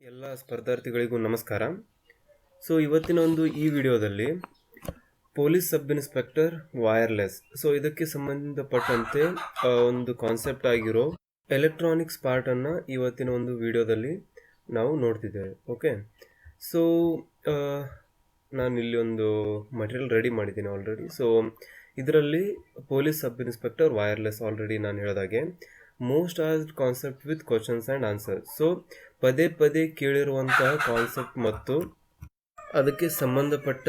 ಎಲ್ಲ ಸ್ಪರ್ಧಾರ್ಥಿಗಳಿಗೂ ನಮಸ್ಕಾರ. ಸೊ ಇವತ್ತಿನ ಈ ವಿಡಿಯೋದಲ್ಲಿ police sub inspector wireless, so ಇದಕ್ಕೆ ಸಂಬಂಧಪಟ್ಟಂತೆ ಒಂದು ಕಾನ್ಸೆಪ್ಟ್ ಆಗಿರೋ ಎಲೆಕ್ಟ್ರಾನಿಕ್ಸ್ ಪಾರ್ಟನ್ನು ಇವತ್ತಿನ ವಿಡಿಯೋದಲ್ಲಿ ನಾವು ನೋಡ್ತಿದ್ದೇವೆ. ಓಕೆ, ಸೊ ನಾನು ಇಲ್ಲಿ ಒಂದು ಮಟೀರಿಯಲ್ ರೆಡಿ ಮಾಡಿದ್ದೀನಿ ಆಲ್ರೆಡಿ. ಸೊ ಇದರಲ್ಲಿ police sub inspector wireless already ನಾನು ಹೇಳಿದಾಗೆ most asked concept with questions and answer. So ಪದೇ ಪದೇ ಕೇಳಿರುವಂತಹ ಕಾನ್ಸೆಪ್ಟ್ ಮತ್ತು ಅದಕ್ಕೆ ಸಂಬಂಧಪಟ್ಟ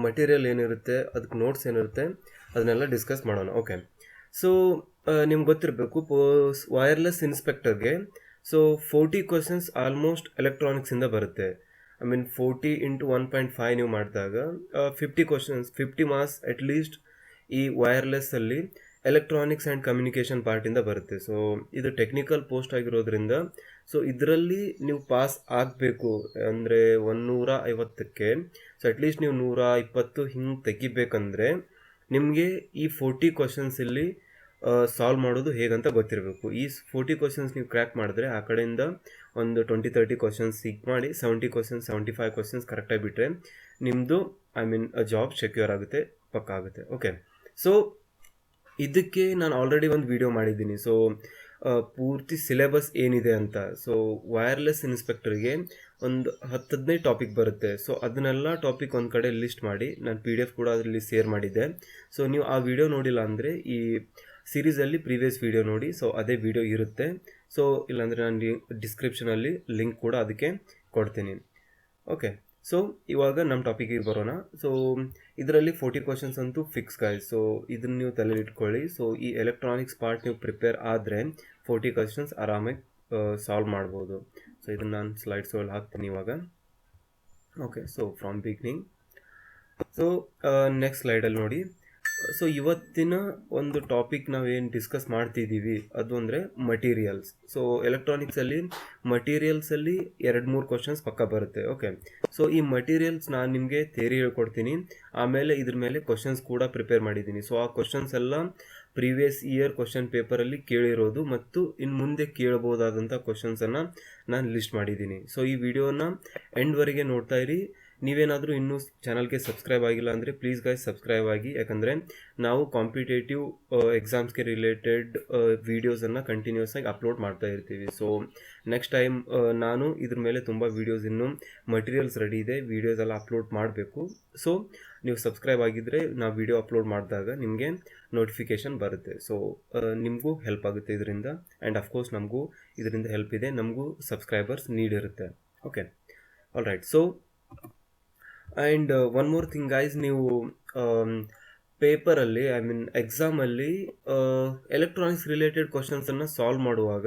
ಮಟೀರಿಯಲ್ ಏನಿರುತ್ತೆ, ಅದಕ್ಕೆ ನೋಟ್ಸ್ ಏನಿರುತ್ತೆ, ಅದನ್ನೆಲ್ಲ ಡಿಸ್ಕಸ್ ಮಾಡೋಣ. ಓಕೆ, ಸೊ ನಿಮ್ಗೆ ಗೊತ್ತಿರಬೇಕು ವೈರ್ಲೆಸ್ ಇನ್ಸ್ಪೆಕ್ಟರ್ಗೆ ಸೊ 40 ಕ್ವಶನ್ಸ್ ಆಲ್ಮೋಸ್ಟ್ ಎಲೆಕ್ಟ್ರಾನಿಕ್ಸಿಂದ ಬರುತ್ತೆ. 40 ಇಂಟು 1.5 ನೀವು ಮಾಡಿದಾಗ 50 ಕ್ವಶನ್ಸ್, 50 ಮಾರ್ಕ್ಸ್ ಅಟ್ಲೀಸ್ಟ್ ಈ ವೈರ್ಲೆಸ್ಸಲ್ಲಿ ಎಲೆಕ್ಟ್ರಾನಿಕ್ಸ್ ಆ್ಯಂಡ್ ಕಮ್ಯುನಿಕೇಷನ್ ಪಾರ್ಟಿಂದ ಬರುತ್ತೆ. ಸೊ ಇದು ಟೆಕ್ನಿಕಲ್ ಪೋಸ್ಟ್ ಆಗಿರೋದ್ರಿಂದ ಸೊ ಇದರಲ್ಲಿ ನೀವು ಪಾಸ್ ಆಗಬೇಕು ಅಂದರೆ 150ಕ್ಕೆ ಸೊ ಅಟ್ಲೀಸ್ಟ್ ನೀವು 120 ಹಿಂಗೆ ತೆಗಿಬೇಕಂದ್ರೆ ನಿಮಗೆ ಈ 40 ಕ್ವಶನ್ಸ್ ಇಲ್ಲಿ ಸಾಲ್ವ್ ಮಾಡೋದು ಹೇಗಂತ ಗೊತ್ತಿರಬೇಕು. ಈ 40 ಕ್ವಶನ್ಸ್ ನೀವು ಕ್ರ್ಯಾಕ್ ಮಾಡಿದ್ರೆ ಆ ಕಡೆಯಿಂದ ಒಂದು 20-30 ಕ್ವಶನ್ಸ್ ಸಿಕ್ ಮಾಡಿ 70 ಕ್ವಶನ್ಸ್ 75 ಕ್ವಶನ್ಸ್ ಕರೆಕ್ಟಾಗಿ ಬಿಟ್ಟರೆ ನಿಮ್ಮದು ಜಾಬ್ ಸೆಕ್ಯೂರ್ ಆಗುತ್ತೆ, ಪಕ್ಕ ಆಗುತ್ತೆ. ಓಕೆ, ಸೊ ಇದಕ್ಕೆ ನಾನು ಆಲ್ರೆಡಿ ಒಂದು ವಿಡಿಯೋ ಮಾಡಿದ್ದೀನಿ. ಸೊ ಪೂರ್ತಿ ಸಿಲೆಬಸ್ ಏನಿದೆ ಅಂತ. ಸೊ ವೈರ್ಲೆಸ್ ಇನ್ಸ್ಪೆಕ್ಟರ್ಗೆ ಒಂದು 10-15 ಟಾಪಿಕ್ ಬರುತ್ತೆ. ಸೊ ಅದನ್ನೆಲ್ಲ ಟಾಪಿಕ್ ಒಂದು ಕಡೆ ಲಿಸ್ಟ್ ಮಾಡಿ ನಾನು PDF ಕೂಡ ಅದರಲ್ಲಿ ಶೇರ್ ಮಾಡಿದ್ದೆ. ಸೊ ನೀವು ಆ ವಿಡಿಯೋ ನೋಡಿಲ್ಲ ಅಂದರೆ ಈ ಸೀರೀಸಲ್ಲಿ ಪ್ರೀವಿಯಸ್ ವಿಡಿಯೋ ನೋಡಿ. ಸೊ ಅದೇ ವಿಡಿಯೋ ಇರುತ್ತೆ. ಸೊ ಇಲ್ಲಾಂದರೆ ನಾನು ಡಿಸ್ಕ್ರಿಪ್ಷನಲ್ಲಿ ಲಿಂಕ್ ಕೂಡ ಅದಕ್ಕೆ ಕೊಡ್ತೀನಿ. ಓಕೆ, ಸೊ ಇವಾಗ ನಮ್ಮ ಟಾಪಿಕಿಗೆ ಬರೋಣ. ಸೊ ಇದರಲ್ಲಿ 40 ಕ್ವಶನ್ಸ್ ಅಂತೂ ಫಿಕ್ಸ್ ಗಾಯ್ಸ್. ಸೊ ಇದನ್ನು ನೀವು ತಲೆಯಲ್ಲಿ ಇಟ್ಕೊಳ್ಳಿ. ಸೊ ಈ ಎಲೆಕ್ಟ್ರಾನಿಕ್ಸ್ ಪಾರ್ಟ್ ನೀವು ಪ್ರಿಪೇರ್ ಆದರೆ 40 ಕ್ವಶನ್ಸ್ ಆರಾಮಾಗಿ ಸಾಲ್ವ್ ಮಾಡ್ಬೋದು. ಸೊ ಇದನ್ನು ನಾನು ಸ್ಲೈಡ್ಸಲ್ಲಿ ಹಾಕ್ತೀನಿ ಇವಾಗ. Okay, so from beginning. So next ಸ್ಲೈಡಲ್ಲಿ ನೋಡಿ. ಸೊ ಇವತ್ತಿನ ಒಂದು ಟಾಪಿಕ್ ನಾವೇನು ಡಿಸ್ಕಸ್ ಮಾಡ್ತಿದ್ದೀವಿ ಅದು ಅಂದರೆ ಮಟೀರಿಯಲ್ಸ್. ಸೊ ಎಲೆಕ್ಟ್ರಾನಿಕ್ಸಲ್ಲಿ ಮಟೀರಿಯಲ್ಸಲ್ಲಿ 2-3 ಕ್ವಶನ್ಸ್ ಪಕ್ಕ ಬರುತ್ತೆ. ಓಕೆ, ಸೊ ಈ ಮಟೀರಿಯಲ್ಸ್ ನಾನು ನಿಮಗೆ ಥಿಯರಿ ಹೇಳ್ಕೊಡ್ತೀನಿ, ಆಮೇಲೆ ಇದ್ರ ಮೇಲೆ ಕ್ವಶನ್ಸ್ ಕೂಡ ಪ್ರಿಪೇರ್ ಮಾಡಿದ್ದೀನಿ. ಸೊ ಆ ಕ್ವಶನ್ಸ್ ಎಲ್ಲ ಪ್ರೀವಿಯಸ್ ಇಯರ್ ಕ್ವಶನ್ ಪೇಪರಲ್ಲಿ ಕೇಳಿರೋದು ಮತ್ತು ಇನ್ನು ಮುಂದೆ ಕೇಳಬಹುದಾದಂಥ ಕ್ವಶನ್ಸನ್ನು ನಾನು ಲಿಸ್ಟ್ ಮಾಡಿದ್ದೀನಿ. ಸೊ ಈ ವಿಡಿಯೋನ ಎಂಡ್ವರೆಗೆ ನೋಡ್ತಾ ಇರಿ. ನೀವೇನಾದರೂ ಇನ್ನೂ ಚಾನಲ್ಗೆ ಸಬ್ಸ್ಕ್ರೈಬ್ ಆಗಿಲ್ಲ ಅಂದರೆ ಪ್ಲೀಸ್ ಗೈಸ್ ಸಬ್ಸ್ಕ್ರೈಬ್ ಆಗಿ, ಯಾಕಂದರೆ ನಾವು ಕಾಂಪಿಟೇಟಿವ್ ಎಕ್ಸಾಮ್ಸ್ಗೆ ರಿಲೇಟೆಡ್ ವೀಡಿಯೋಸನ್ನು ಕಂಟಿನ್ಯೂಸ್ ಆಗಿ ಅಪ್ಲೋಡ್ ಮಾಡ್ತಾ ಇರ್ತೀವಿ. ಸೊ ನೆಕ್ಸ್ಟ್ ಟೈಮ್ ನಾನು ಇದ್ರ ಮೇಲೆ ತುಂಬ ವೀಡಿಯೋಸ್ ಇನ್ನೂ ಮಟೀರಿಯಲ್ಸ್ ರೆಡಿ ಇದೆ, ವೀಡಿಯೋಸ್ ಎಲ್ಲ ಅಪ್ಲೋಡ್ ಮಾಡಬೇಕು. ಸೊ ನೀವು ಸಬ್ಸ್ಕ್ರೈಬ್ ಆಗಿದ್ದರೆ ನಾವು ವಿಡಿಯೋ ಅಪ್ಲೋಡ್ ಮಾಡಿದಾಗ ನಿಮಗೆ ನೋಟಿಫಿಕೇಷನ್ ಬರುತ್ತೆ. ಸೊ ನಿಮಗೂ ಹೆಲ್ಪ್ ಆಗುತ್ತೆ ಇದರಿಂದ, ಆ್ಯಂಡ್ ಅಫ್ಕೋರ್ಸ್ ನಮಗೂ ಇದರಿಂದ ಹೆಲ್ಪ್ ಇದೆ, ನಮಗೂ ಸಬ್ಸ್ಕ್ರೈಬರ್ಸ್ ನೀಡ್ ಇರುತ್ತೆ. Okay, all right. So and one more thing guys, ನೀವು ಪೇಪರಲ್ಲಿ ಎಕ್ಸಾಮಲ್ಲಿ ಎಲೆಕ್ಟ್ರಾನಿಕ್ಸ್ ರಿಲೇಟೆಡ್ ಕ್ವಶನ್ಸನ್ನು ಸಾಲ್ವ್ ಮಾಡುವಾಗ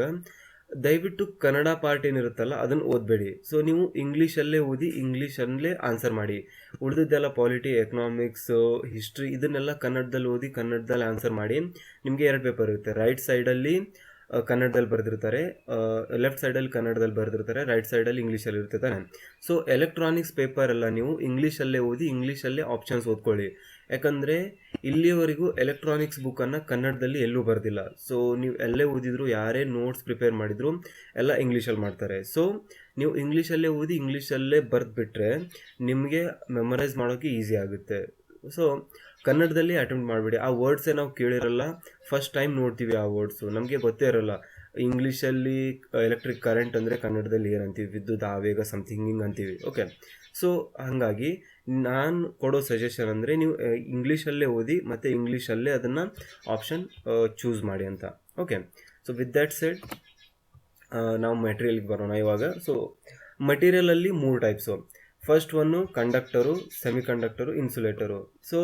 ದಯವಿಟ್ಟು ಕನ್ನಡ ಪಾರ್ಟ್ ಏನಿರುತ್ತಲ್ಲ ಅದನ್ನು ಓದಬೇಡಿ. ಸೊ ನೀವು ಇಂಗ್ಲೀಷಲ್ಲೇ ಓದಿ, ಇಂಗ್ಲೀಷಲ್ಲೇ ಆನ್ಸರ್ ಮಾಡಿ. ಉಳಿದಿದ್ದೆಲ್ಲ ಪಾಲಿಟಿ, ಎಕನಾಮಿಕ್ಸ್, ಹಿಸ್ಟ್ರಿ ಇದನ್ನೆಲ್ಲ ಕನ್ನಡದಲ್ಲಿ ಓದಿ, ಕನ್ನಡದಲ್ಲಿ ಆನ್ಸರ್ ಮಾಡಿ. ನಿಮಗೆ 2 ಪೇಪರ್ ಇರುತ್ತೆ. ರೈಟ್ ಸೈಡಲ್ಲಿ ಕನ್ನಡದಲ್ಲಿ ಬರೆದಿರ್ತಾರೆ, ಲೆಫ್ಟ್ ಸೈಡಲ್ಲಿ ಕನ್ನಡದಲ್ಲಿ ಬರೆದಿರ್ತಾರೆ, ರೈಟ್ ಸೈಡಲ್ಲಿ ಇಂಗ್ಲೀಷಲ್ಲಿ ಇರುತ್ತೆ ತಾನೆ. ಸೊ ಎಲೆಕ್ಟ್ರಾನಿಕ್ಸ್ ಪೇಪರೆಲ್ಲ ನೀವು ಇಂಗ್ಲೀಷಲ್ಲೇ ಓದಿ, ಇಂಗ್ಲೀಷಲ್ಲೇ ಆಪ್ಷನ್ಸ್ ಓದ್ಕೊಳ್ಳಿ. ಯಾಕಂದರೆ ಇಲ್ಲಿಯವರೆಗೂ ಎಲೆಕ್ಟ್ರಾನಿಕ್ಸ್ ಬುಕ್ಕನ್ನು ಕನ್ನಡದಲ್ಲಿ ಎಲ್ಲೂ ಬರೆದಿಲ್ಲ. ಸೊ ನೀವು ಎಲ್ಲೇ ಓದಿದ್ರು, ಯಾರೇ ನೋಟ್ಸ್ ಪ್ರಿಪೇರ್ ಮಾಡಿದ್ರು ಎಲ್ಲ ಇಂಗ್ಲೀಷಲ್ಲಿ ಮಾಡ್ತಾರೆ. ಸೊ ನೀವು ಇಂಗ್ಲೀಷಲ್ಲೇ ಓದಿ, ಇಂಗ್ಲೀಷಲ್ಲೇ ಬರೆದ್ಬಿಟ್ರೆ ನಿಮಗೆ ಮೆಮರೈಸ್ ಮಾಡೋಕ್ಕೆ ಈಸಿ ಆಗುತ್ತೆ. ಸೊ ಕನ್ನಡದಲ್ಲಿ ಅಟೆಂಪ್ಟ್ ಮಾಡಿಬಿಡಿ. ಆ ವರ್ಡ್ಸೇ ನಾವು ಕೇಳಿರಲ್ಲ, ಫಸ್ಟ್ ಟೈಮ್ ನೋಡ್ತೀವಿ ಆ ವರ್ಡ್ಸು, ನಮಗೆ ಗೊತ್ತೇ ಇರೋಲ್ಲ. ಇಂಗ್ಲೀಷಲ್ಲಿ ಎಲೆಕ್ಟ್ರಿಕ್ ಕರೆಂಟ್ ಅಂದರೆ ಕನ್ನಡದಲ್ಲಿ ಏನಂತೀವಿ, ವಿದ್ಯುತ್ ಆವೇಗ ಸಮಥಿಂಗ್ ಹಿಂಗೆ ಅಂತೀವಿ. ಓಕೆ, ಸೊ ಹಾಗಾಗಿ ನಾನು ಕೊಡೋ ಸಜೆಷನ್ ಅಂದರೆ ನೀವು ಇಂಗ್ಲೀಷಲ್ಲೇ ಓದಿ ಮತ್ತು ಇಂಗ್ಲೀಷಲ್ಲೇ ಅದನ್ನು ಆಪ್ಷನ್ ಚೂಸ್ ಮಾಡಿ ಅಂತ. Okay, so with that said ನಾವು ಮೆಟೀರಿಯಲ್ಗೆ ಬರೋಣ ಇವಾಗ. ಸೊ ಮಟೀರಿಯಲಲ್ಲಿ 3 types. First one conductor, semiconductor, insulator. So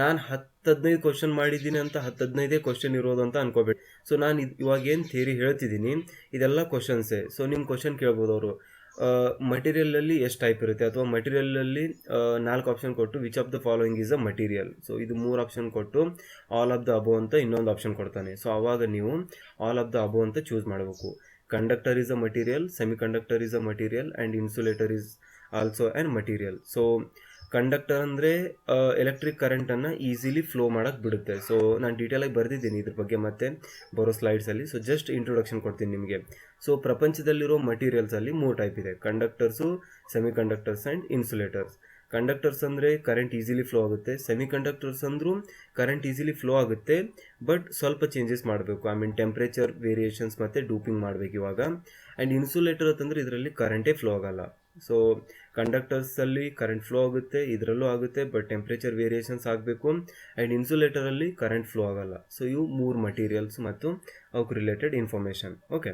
ನಾನು 10-15 ಕ್ವಶನ್ ಮಾಡಿದ್ದೀನಿ ಅಂತ 10-15 ಕ್ವಶನ್ ಇರೋದು ಅಂತ ಅನ್ಕೋಬೇಡಿ. ಸೊ ನಾನು ಇವಾಗೇನು ಥಿಯರಿ ಹೇಳ್ತಿದ್ದೀನಿ ಇದೆಲ್ಲ ಕ್ವಶನ್ಸೇ. ಸೊ ನಿಮ್ಮ ಕ್ವಶನ್ ಕೇಳ್ಬೋದು ಅವರು, ಮಟೀರಿಯಲಲ್ಲಿ ಎಷ್ಟು ಟೈಪ್ ಇರುತ್ತೆ, ಅಥವಾ ಮಟೀರಿಯಲಲ್ಲಿ 4 ಆಪ್ಷನ್ ಕೊಟ್ಟು which of the following is a material. So ಇದು 3 ಆಪ್ಷನ್ ಕೊಟ್ಟು ಆಲ್ ಆಫ್ ದ ಅಬೋ ಅಂತ ಇನ್ನೊಂದು ಆಪ್ಷನ್ ಕೊಡ್ತಾನೆ. ಸೊ ಆವಾಗ ನೀವು ಆಲ್ ಆಫ್ ದ ಅಬೋ ಅಂತ ಚೂಸ್ ಮಾಡಬೇಕು. Conductor is a material, semi conductor is a material, and insulator is also an material. So conductor ಅಂದರೆ ಎಲೆಕ್ಟ್ರಿಕ್ ಕರೆಂಟನ್ನು ಈಸಿಲಿ ಫ್ಲೋ ಮಾಡೋಕ್ಕೆ ಬಿಡುತ್ತೆ. ಸೊ ನಾನು ಡೀಟೇಲಾಗಿ ಬರೆದಿದ್ದೀನಿ ಇದ್ರ ಬಗ್ಗೆ ಮತ್ತೆ ಬರೋ ಸ್ಲೈಡ್ಸಲ್ಲಿ. ಸೊ ಜಸ್ಟ್ ಇಂಟ್ರೊಡಕ್ಷನ್ ಕೊಡ್ತೀನಿ ನಿಮಗೆ. ಸೊ ಪ್ರಪಂಚದಲ್ಲಿರೋ ಮಟೀರಿಯಲ್ಸಲ್ಲಿ 3 ಟೈಪ್ ಇದೆ: conductors, semi conductors and insulators. Conductors ಅಂದರೆ ಕರೆಂಟ್ ಈಸಿಲಿ ಫ್ಲೋ ಆಗುತ್ತೆ. ಸೆಮಿ ಕಂಡಕ್ಟರ್ಸ್ ಅಂದರೂ ಕರೆಂಟ್ ಈಸಿಲಿ ಫ್ಲೋ ಆಗುತ್ತೆ, ಬಟ್ ಸ್ವಲ್ಪ ಚೇಂಜಸ್ ಮಾಡಬೇಕು. ಐ ಮೀನ್ ಟೆಂಪ್ರೇಚರ್ ವೇರಿಯೇಷನ್ಸ್ ಮತ್ತು ಡೂಪಿಂಗ್ ಮಾಡಬೇಕು ಇವಾಗ. ಆ್ಯಂಡ್ ಇನ್ಸುಲೇಟರ್ ಅಂತಂದರೆ ಇದರಲ್ಲಿ ಕರೆಂಟೇ ಫ್ಲೋ ಆಗಲ್ಲ. ಸೊ ಕಂಡಕ್ಟರ್ಸಲ್ಲಿ ಕರೆಂಟ್ ಫ್ಲೋ ಆಗುತ್ತೆ, ಇದರಲ್ಲೂ ಆಗುತ್ತೆ, ಬಟ್ ಟೆಂಪ್ರೇಚರ್ ವೇರಿಯೇಷನ್ಸ್ ಆಗಬೇಕು. ಆ್ಯಂಡ್ ಇನ್ಸುಲೇಟರಲ್ಲಿ ಕರೆಂಟ್ ಫ್ಲೋ ಆಗಲ್ಲ. ಸೊ ಇವು 3 ಮಟೀರಿಯಲ್ಸ್ ಮತ್ತು ಅವಕ್ಕೆ related information. Okay,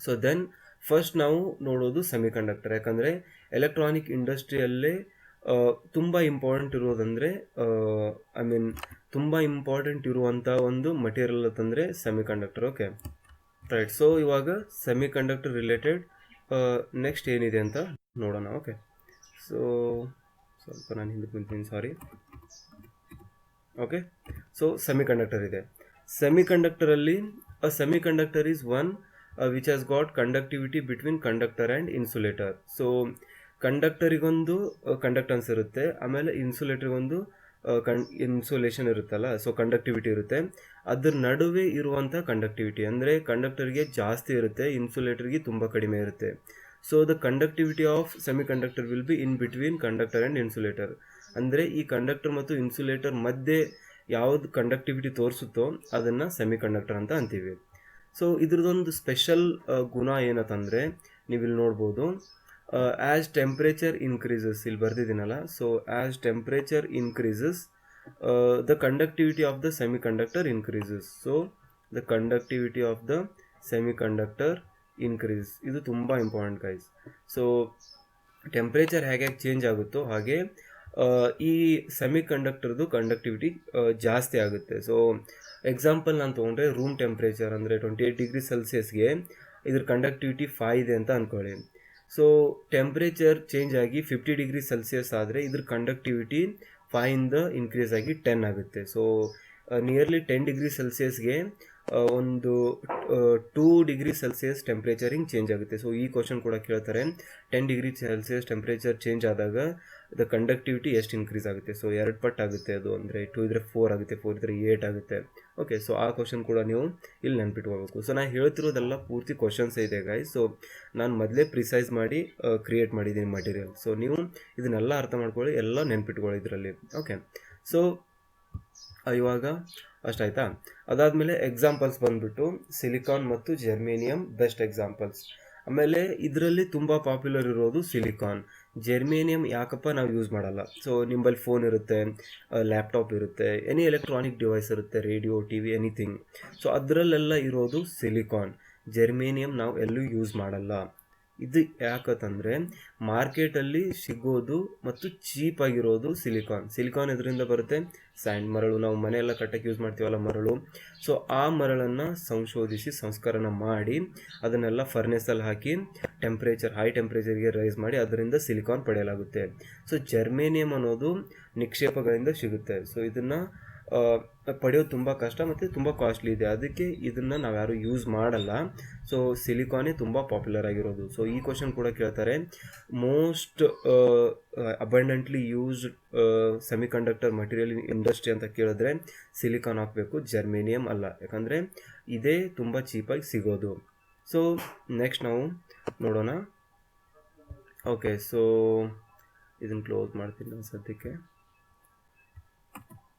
so then first ನಾವು ನೋಡೋದು ಸೆಮಿ ಕಂಡಕ್ಟರ್. ಯಾಕಂದರೆ ಎಲೆಕ್ಟ್ರಾನಿಕ್ ಇಂಡಸ್ಟ್ರಿಯಲ್ಲೇ ತುಂಬ ಇಂಪಾರ್ಟೆಂಟ್ ಇರೋದಂದರೆ ಐ ಮೀನ್ ತುಂಬ ಇಂಪಾರ್ಟೆಂಟ್ ಇರುವಂಥ ಒಂದು ಮಟೀರಿಯಲ್ ಅಂತಂದರೆ semiconductor. Okay right. So ಇವಾಗ ಸೆಮಿ ಕಂಡಕ್ಟರ್ ರಿಲೇಟೆಡ್ ನೆಕ್ಸ್ಟ್ ಏನಿದೆ ಅಂತ ನೋಡೋಣ. ಓಕೆ, ಸೊ ಸ್ವಲ್ಪ ನಾನು ಹಿಂದೆ ಕುಂತೀನಿ, sorry. Okay, so semiconductor ಇದೆ. ಸೆಮಿ ಕಂಡಕ್ಟರಲ್ಲಿ semiconductor is one which has got conductivity between conductor and insulator. So ಕಂಡಕ್ಟರಿಗೊಂದು ಕಂಡಕ್ಟನ್ಸ್ ಇರುತ್ತೆ, ಆಮೇಲೆ ಇನ್ಸುಲೇಟರ್ಗೊಂದು ಇನ್ಸುಲೇಷನ್ ಇರುತ್ತಲ್ಲ, ಸೊ ಕಂಡಕ್ಟಿವಿಟಿ ಇರುತ್ತೆ. ಅದ್ರ ನಡುವೆ ಇರುವಂಥ ಕಂಡಕ್ಟಿವಿಟಿ ಅಂದರೆ ಕಂಡಕ್ಟರ್ಗೆ ಜಾಸ್ತಿ ಇರುತ್ತೆ, ಇನ್ಸುಲೇಟರ್ಗೆ ತುಂಬ ಕಡಿಮೆ ಇರುತ್ತೆ. So the conductivity of semi conductor will be in between conductor and insulator. ಅಂದರೆ ಈ ಕಂಡಕ್ಟರ್ ಮತ್ತು ಇನ್ಸುಲೇಟರ್ ಮಧ್ಯೆ ಯಾವುದು ಕಂಡಕ್ಟಿವಿಟಿ ತೋರಿಸುತ್ತೋ ಅದನ್ನು ಸೆಮಿ ಕಂಡಕ್ಟರ್ ಅಂತ ಅಂತೀವಿ. ಸೊ ಇದ್ರದ್ದೊಂದು ಸ್ಪೆಷಲ್ ಗುಣ ಏನಂತಂದರೆ ನೀವಿಲ್ಲಿ ನೋಡ್ಬೋದು, ಆ್ಯಸ್ ಟೆಂಪ್ರೇಚರ್ ಇನ್ಕ್ರೀಸಸ್, ಇಲ್ಲಿ ಬರ್ದಿದ್ದೀನಲ್ಲ. So as temperature increases the conductivity of the semiconductor increases. So the conductivity of the semiconductor increase. ಇದು ತುಂಬ ಇಂಪಾರ್ಟೆಂಟ್ ಗೈಸ್. ಸೊ ಟೆಂಪ್ರೇಚರ್ ಹೇಗೆ ಚೇಂಜ್ ಆಗುತ್ತೋ ಹಾಗೆ ಈ ಸೆಮಿ ಕಂಡಕ್ಟರ್ದು ಕಂಡಕ್ಟಿವಿಟಿ ಜಾಸ್ತಿ ಆಗುತ್ತೆ. ಸೊ ಎಕ್ಸಾಂಪಲ್ ನಾನು ತೊಗೊಂಡ್ರೆ ರೂಮ್ ಟೆಂಪ್ರೇಚರ್ ಅಂದರೆ 28 ಡಿಗ್ರಿ ಸೆಲ್ಸಿಯಸ್ಗೆ ಇದ್ರ ಕಂಡಕ್ಟಿವಿಟಿ 5 ಇದೆ ಅಂತ ಅಂದ್ಕೊಳ್ಳಿ. ಸೊ ಟೆಂಪ್ರೇಚರ್ ಚೇಂಜ್ ಆಗಿ 50 ಡಿಗ್ರಿ ಸೆಲ್ಸಿಯಸ್ ಆದರೆ ಇದ್ರ ಕಂಡಕ್ಟಿವಿಟಿ 5ಇಂದ ಇನ್ಕ್ರೀಸ್ ಆಗಿ 10 ಆಗುತ್ತೆ. ಸೊ ನಿಯರ್ಲಿ 10 ಡಿಗ್ರಿ ಸೆಲ್ಸಿಯಸ್ಗೆ ಒಂದು 2 ಡಿಗ್ರಿ ಸೆಲ್ಸಿಯಸ್ ಟೆಂಪ್ರೇಚರ್ ಹಿಂಗೆ ಚೇಂಜ್ ಆಗುತ್ತೆ. ಸೊ ಈ ಕ್ವಶನ್ ಕೂಡ ಕೇಳ್ತಾರೆ, 10 ಡಿಗ್ರಿ ಸೆಲ್ಸಿಯಸ್ ಟೆಂಪ್ರೇಚರ್ ಚೇಂಜ್ ಆದಾಗ ದ ಕಂಡಕ್ಟಿವಿಟಿ ಎಷ್ಟು ಇನ್ಕ್ರೀಸ್ ಆಗುತ್ತೆ. ಸೊ 2 ಪಟ್ಟು ಆಗುತ್ತೆ ಅದು, ಅಂದರೆ 2 ಇದ್ರೆ 4 ಆಗುತ್ತೆ, 4 ಇದ್ರೆ 8 ಆಗುತ್ತೆ. ಓಕೆ, ಸೊ ಆ ಕ್ವಶನ್ ಕೂಡ ನೀವು ಇಲ್ಲಿ ನೆನ್ಪಿಟ್ಕೋಬೇಕು. ಸೊ ನಾನು ಹೇಳ್ತಿರೋದೆಲ್ಲ ಪೂರ್ತಿ ಕ್ವಶನ್ಸ್ ಇದೆ ಗೈಸ್. ಸೊ ನಾನು ಮೊದಲೇ ಪ್ರಿಸೈಸ್ ಮಾಡಿ ಕ್ರಿಯೇಟ್ ಮಾಡಿದ್ದೀನಿ ಮಟೀರಿಯಲ್. ಸೊ ನೀವು ಇದನ್ನೆಲ್ಲ ಅರ್ಥ ಮಾಡ್ಕೊಳ್ಳಿ, ಎಲ್ಲ ನೆನ್ಪಿಟ್ಕೊಳ್ಳಿ ಇದರಲ್ಲಿ. ಓಕೆ, ಸೊ ಇವಾಗ ಅಷ್ಟಾಯ್ತಾ. ಅದಾದಮೇಲೆ ಎಕ್ಸಾಂಪಲ್ಸ್ ಬಂದುಬಿಟ್ಟು ಸಿಲಿಕಾನ್ ಮತ್ತು ಜರ್ಮೇನಿಯಮ್ ಬೆಸ್ಟ್ ಎಕ್ಸಾಂಪಲ್ಸ್. ಆಮೇಲೆ ಇದರಲ್ಲಿ ತುಂಬ ಪಾಪ್ಯುಲರ್ ಇರೋದು ಸಿಲಿಕಾನ್. ಜರ್ಮೇನಿಯಮ್ ಯಾಕಪ್ಪ ನಾವು ಯೂಸ್ ಮಾಡಲ್ಲ? ಸೊ ನಿಮ್ಮಲ್ಲಿ ಫೋನ್ ಇರುತ್ತೆ, ಲ್ಯಾಪ್ಟಾಪ್ ಇರುತ್ತೆ, ಎನಿ ಎಲೆಕ್ಟ್ರಾನಿಕ್ ಡಿವೈಸ್ ಇರುತ್ತೆ, radio, T V, anything. So ಅದರಲ್ಲೆಲ್ಲ ಇರೋದು ಸಿಲಿಕಾನ್. ಜರ್ಮೇನಿಯಮ್ ನಾವು ಎಲ್ಲೂ ಯೂಸ್ ಮಾಡಲ್ಲ. ಇದು ಯಾಕಂತಂದರೆ ಮಾರ್ಕೆಟಲ್ಲಿ ಸಿಗೋದು ಮತ್ತು ಚೀಪಾಗಿರೋದು ಸಿಲಿಕಾನ್. ಸಿಲಿಕಾನ್ ಇದರಿಂದ ಬರುತ್ತೆ ಸ್ಯಾಂಡ್, ಮರಳು, ನಾವು ಮನೆಯೆಲ್ಲ ಕಟ್ಟಕ್ಕೆ ಯೂಸ್ ಮಾಡ್ತೀವಲ್ಲ ಮರಳು. ಸೊ ಆ ಮರಳನ್ನು ಸಂಶೋಧಿಸಿ ಸಂಸ್ಕರಣ ಮಾಡಿ ಅದನ್ನೆಲ್ಲ ಫರ್ನೆಸಲ್ಲಿ ಹಾಕಿ ಹೈ ಟೆಂಪ್ರೇಚರ್ಗೆ ರೈಸ್ ಮಾಡಿ ಅದರಿಂದ ಸಿಲಿಕಾನ್ ಪಡೆಯಲಾಗುತ್ತೆ. ಸೊ ಜರ್ಮೇನಿಯಮ್ ಅನ್ನೋದು ನಿಕ್ಷೇಪಗಳಿಂದ ಸಿಗುತ್ತೆ. ಸೊ ಇದನ್ನು ಪಡೆಯೋದು ತುಂಬ ಕಷ್ಟ ಮತ್ತು ತುಂಬ ಕಾಸ್ಟ್ಲಿ ಇದೆ, ಅದಕ್ಕೆ ಇದನ್ನು ನಾವು ಯಾರು ಯೂಸ್ ಮಾಡಲ್ಲ. ಸೊ ಸಿಲಿಕಾನೇ ತುಂಬ ಪಾಪ್ಯುಲರ್ ಆಗಿರೋದು. ಸೊ ಈ ಕ್ವಶನ್ ಕೂಡ ಕೇಳ್ತಾರೆ, most abundantly used semi conductor material industry ಅಂತ ಕೇಳಿದ್ರೆ ಸಿಲಿಕಾನ್ ಹಾಕಬೇಕು, ಜರ್ಮೇನಿಯಮ್ ಅಲ್ಲ, ಯಾಕಂದರೆ ಇದೇ ತುಂಬ ಚೀಪಾಗಿ ಸಿಗೋದು. ಸೊ ನೆಕ್ಸ್ಟ್ ನಾವು ನೋಡೋಣ. ಓಕೆ, ಸೊ ಇದನ್ನು ಕ್ಲೋಸ್ ಮಾಡ್ತೀನಿ ನಾನು ಸದ್ಯಕ್ಕೆ.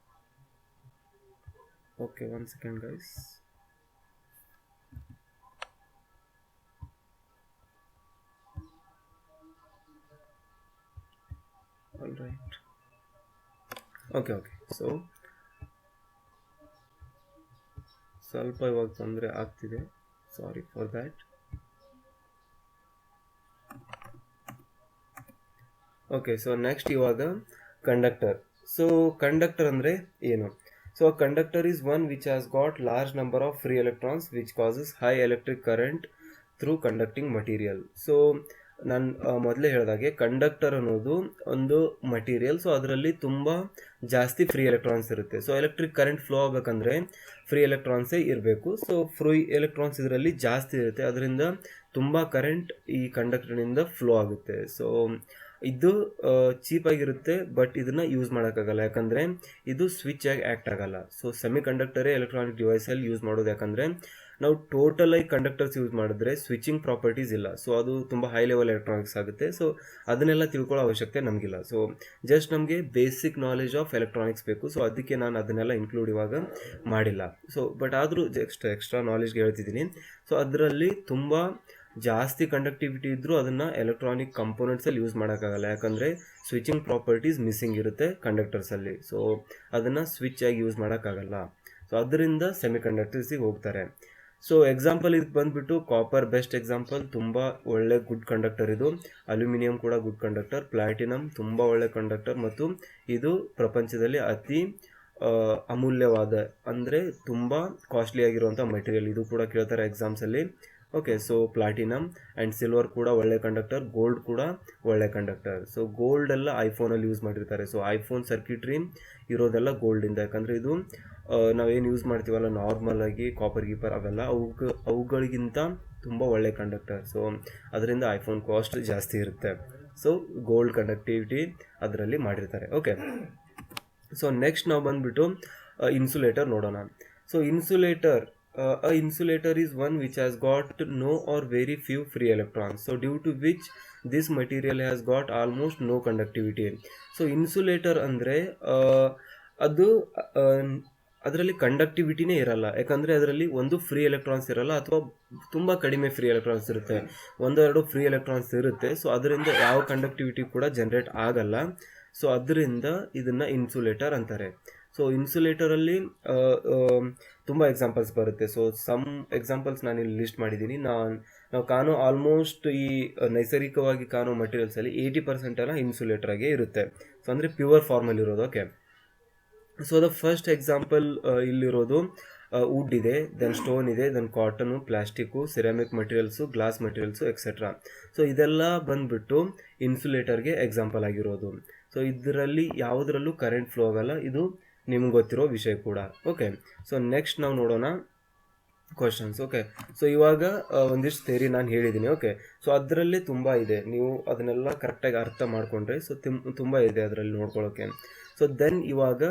Okay, 1 second guys. All right. Okay. So ಸ್ವಲ್ಪ ಇವಾಗ ತೊಂದರೆ ಆಗ್ತಿದೆ, sorry for that. Okay, so next ಇವಾಗ ಕಂಡಕ್ಟರ್. ಸೊ ಕಂಡಕ್ಟರ್ ಅಂದರೆ ಏನು? So a conductor is one which has got large number of free electrons which causes high electric current through conducting material. So ನಾನು ಮೊದಲೇ ಹೇಳಿದಾಗೆ conductor ಅನ್ನೋದು ಒಂದು material. So ಅದರಲ್ಲಿ ತುಂಬ ಜಾಸ್ತಿ ಫ್ರೀ ಎಲೆಕ್ಟ್ರಾನ್ಸ್ ಇರುತ್ತೆ. ಸೊ ಎಲೆಕ್ಟ್ರಿಕ್ ಕರೆಂಟ್ ಫ್ಲೋ ಆಗಬೇಕಂದ್ರೆ ಫ್ರೀ ಎಲೆಕ್ಟ್ರಾನ್ಸೇ ಇರಬೇಕು. ಸೊ ಫ್ರೀ ಎಲೆಕ್ಟ್ರಾನ್ಸ್ ಇದರಲ್ಲಿ ಜಾಸ್ತಿ ಇರುತ್ತೆ, ಅದರಿಂದ ತುಂಬ ಕರೆಂಟ್ ಈ ಕಂಡಕ್ಟರ್ನಿಂದ ಫ್ಲೋ ಆಗುತ್ತೆ. ಸೊ ಇದು ಚೀಪಾಗಿರುತ್ತೆ, ಬಟ್ ಇದನ್ನು ಯೂಸ್ ಮಾಡೋಕ್ಕಾಗಲ್ಲ, ಯಾಕಂದರೆ ಇದು ಸ್ವಿಚ್ ಆಗಿ ಆ್ಯಕ್ಟ್ ಆಗಲ್ಲ. ಸೊ ಸೆಮಿ ಕಂಡಕ್ಟರೇ ಎಲೆಕ್ಟ್ರಾನಿಕ್ ಡಿವೈಸಲ್ಲಿ ಯೂಸ್ ಮಾಡೋದು, ಯಾಕಂದರೆ ನಾವು ಟೋಟಲಾಗಿ ಕಂಡಕ್ಟರ್ಸ್ ಯೂಸ್ ಮಾಡಿದ್ರೆ ಸ್ವಿಚಿಂಗ್ ಪ್ರಾಪರ್ಟೀಸ್ ಇಲ್ಲ. ಸೊ ಅದು ತುಂಬ ಹೈ ಲೆವೆಲ್ ಎಲೆಕ್ಟ್ರಾನಿಕ್ಸ್ ಆಗುತ್ತೆ. ಸೊ ಅದನ್ನೆಲ್ಲ ತಿಳ್ಕೊಳ್ಳೋ ಅವಶ್ಯಕತೆ ನಮಗಿಲ್ಲ. ಸೊ ಜಸ್ಟ್ ನಮಗೆ ಬೇಸಿಕ್ ನಾಲೆಜ್ ಆಫ್ ಎಲೆಕ್ಟ್ರಾನಿಕ್ಸ್ ಬೇಕು. ಸೊ ಅದಕ್ಕೆ ನಾನು ಅದನ್ನೆಲ್ಲ ಇನ್ಕ್ಲೂಡ್ ಇವಾಗ ಮಾಡಿಲ್ಲ. ಸೊ ಬಟ್ ಆದರೂ ಎಕ್ಸ್ಟ್ರಾ ನಾಲೆಜ್ಗೆ ಹೇಳ್ತಿದ್ದೀನಿ. ಸೊ ಅದರಲ್ಲಿ ತುಂಬ ಜಾಸ್ತಿ ಕಂಡಕ್ಟಿವಿಟಿ ಇದ್ದರೂ ಅದನ್ನು ಎಲೆಕ್ಟ್ರಾನಿಕ್ ಕಂಪೋನೆಂಟ್ಸಲ್ಲಿ ಯೂಸ್ ಮಾಡೋಕ್ಕಾಗಲ್ಲ, ಯಾಕಂದರೆ ಸ್ವಿಚಿಂಗ್ ಪ್ರಾಪರ್ಟೀಸ್ ಮಿಸ್ಸಿಂಗ್ ಇರುತ್ತೆ ಕಂಡಕ್ಟರ್ಸಲ್ಲಿ. ಸೊ ಅದನ್ನು ಸ್ವಿಚ್ ಆಗಿ ಯೂಸ್ ಮಾಡೋಕ್ಕಾಗಲ್ಲ. ಸೊ ಅದರಿಂದ ಸೆಮಿ ಕಂಡಕ್ಟರ್ಸಿಗೆ ಹೋಗ್ತಾರೆ. ಸೊ ಎಕ್ಸಾಂಪಲ್ ಇದಕ್ಕೆ ಬಂದುಬಿಟ್ಟು ಕಾಪರ್ ಬೆಸ್ಟ್ ಎಕ್ಸಾಂಪಲ್, ತುಂಬ ಒಳ್ಳೆ ಗುಡ್ ಕಂಡಕ್ಟರ್ ಇದು. ಅಲ್ಯೂಮಿನಿಯಂ ಕೂಡ ಗುಡ್ ಕಂಡಕ್ಟರ್. ಪ್ಲಾಟಿನಮ್ ತುಂಬ ಒಳ್ಳೆ ಕಂಡಕ್ಟರ್, ಮತ್ತು ಇದು ಪ್ರಪಂಚದಲ್ಲಿ ಅತಿ ಅಮೂಲ್ಯವಾದ, ಅಂದರೆ ತುಂಬ ಕಾಸ್ಟ್ಲಿ ಆಗಿರುವಂಥ ಮೆಟೀರಿಯಲ್. ಇದು ಕೂಡ ಕೇಳ್ತಾರೆ ಎಕ್ಸಾಮ್ಸಲ್ಲಿ. Okay, so platinum and silver ಕೂಡ ಒಳ್ಳೆ ಕಂಡಕ್ಟರ್, ಗೋಲ್ಡ್ ಕೂಡ ಒಳ್ಳೆ ಕಂಡಕ್ಟರ್. ಸೊ ಗೋಲ್ಡೆಲ್ಲ ಐಫೋನಲ್ಲಿ ಯೂಸ್ ಮಾಡಿರ್ತಾರೆ. ಸೊ ಐಫೋನ್ ಸರ್ಕ್ಯೂಟ್ರಿ ಇರೋದೆಲ್ಲ ಗೋಲ್ಡಿಂದ, ಯಾಕಂದರೆ ಇದು ನಾವೇನು ಯೂಸ್ ಮಾಡ್ತೀವಲ್ಲ ನಾರ್ಮಲಾಗಿ ಕಾಪರ್ ಗೀಪರ್ ಅವೆಲ್ಲ ಅವುಗಳಿಗಿಂತ ತುಂಬ ಒಳ್ಳೆ ಕಂಡಕ್ಟರ್. ಸೊ ಅದರಿಂದ ಐಫೋನ್ ಕಾಸ್ಟ್ ಜಾಸ್ತಿ ಇರುತ್ತೆ. ಸೊ ಗೋಲ್ಡ್ ಕಂಡಕ್ಟಿವಿಟಿ ಅದರಲ್ಲಿ ಮಾಡಿರ್ತಾರೆ. ಓಕೆ, ಸೊ ನೆಕ್ಸ್ಟ್ ನಾವು ಬಂದುಬಿಟ್ಟು ಇನ್ಸುಲೇಟರ್ ನೋಡೋಣ. So insulator, a insulator is one which has got no or very few free electrons, so due to which this material has got almost no conductivity. So insulator ಅಂದರೆ ಅದು ಅದರಲ್ಲಿ ಕಂಡಕ್ಟಿವಿಟಿನೇ ಇರಲ್ಲ, ಯಾಕಂದರೆ ಅದರಲ್ಲಿ ಒಂದು ಫ್ರೀ ಎಲೆಕ್ಟ್ರಾನ್ಸ್ ಇರಲ್ಲ, ಅಥವಾ ತುಂಬ ಕಡಿಮೆ ಫ್ರೀ ಎಲೆಕ್ಟ್ರಾನ್ಸ್ ಇರುತ್ತೆ, ಒಂದೆರಡು ಫ್ರೀ ಎಲೆಕ್ಟ್ರಾನ್ಸ್ ಇರುತ್ತೆ. ಸೊ ಅದರಿಂದ ಯಾವ ಕಂಡಕ್ಟಿವಿಟಿ ಕೂಡ ಜನರೇಟ್ ಆಗಲ್ಲ. ಸೊ ಅದರಿಂದ ಇದನ್ನು ಇನ್ಸುಲೇಟರ್ ಅಂತಾರೆ. ಸೊ ಇನ್ಸುಲೇಟರಲ್ಲಿ ತುಂಬ ಎಕ್ಸಾಂಪಲ್ಸ್ ಬರುತ್ತೆ. ಸೊ ಸಮ್ ಎಕ್ಸಾಂಪಲ್ಸ್ ನಾನು ಇಲ್ಲಿ ಲಿಸ್ಟ್ ಮಾಡಿದ್ದೀನಿ. ನಾವು ಕಾಣೋ ಆಲ್ಮೋಸ್ಟ್ ಈ ನೈಸರ್ಗಿಕವಾಗಿ ಕಾಣೋ ಮಟೀರಿಯಲ್ಸಲ್ಲಿ 80% ಎಲ್ಲ ಇನ್ಸುಲೇಟರಾಗೇ ಇರುತ್ತೆ. ಸೊ ಅಂದರೆ ಪ್ಯೂರ್ ಫಾರ್ಮಲ್ಲಿ ಇರೋದು. Okay, so the first example ಇಲ್ಲಿರೋದು ವುಡ್ ಇದೆ, ದೆನ್ ಸ್ಟೋನ್ ಇದೆ, then cotton, plastic, ceramic materials, glass materials et cetera. So ಇದೆಲ್ಲ ಬಂದುಬಿಟ್ಟು ಇನ್ಸುಲೇಟರ್ಗೆ ಎಕ್ಸಾಂಪಲ್ ಆಗಿರೋದು. ಸೊ ಇದರಲ್ಲಿ ಯಾವುದರಲ್ಲೂ ಕರೆಂಟ್ ಫ್ಲೋ ಆಗಲ್ಲ, ಇದು ನಿಮ್ಗೆ ಗೊತ್ತಿರೋ ವಿಷಯ ಕೂಡ. ಓಕೆ, ಸೊ ನೆಕ್ಸ್ಟ್ ನಾವು ನೋಡೋಣ ಕ್ವಶನ್ಸ್. ಓಕೆ, ಸೊ ಇವಾಗ ಒಂದಿಷ್ಟು ಥಿಯರಿ ನಾನು ಹೇಳಿದ್ದೀನಿ. ಓಕೆ, ಸೊ ಅದರಲ್ಲೇ ತುಂಬ ಇದೆ, ನೀವು ಅದನ್ನೆಲ್ಲ ಕರೆಕ್ಟಾಗಿ ಅರ್ಥ ಮಾಡಿಕೊಂಡ್ರೆ ಸೊ ತುಂಬ ಇದೆ ಅದರಲ್ಲಿ ನೋಡ್ಕೊಳ್ಳೋಕ್ಕೆ. ಸೊ ದೆನ್ ಇವಾಗ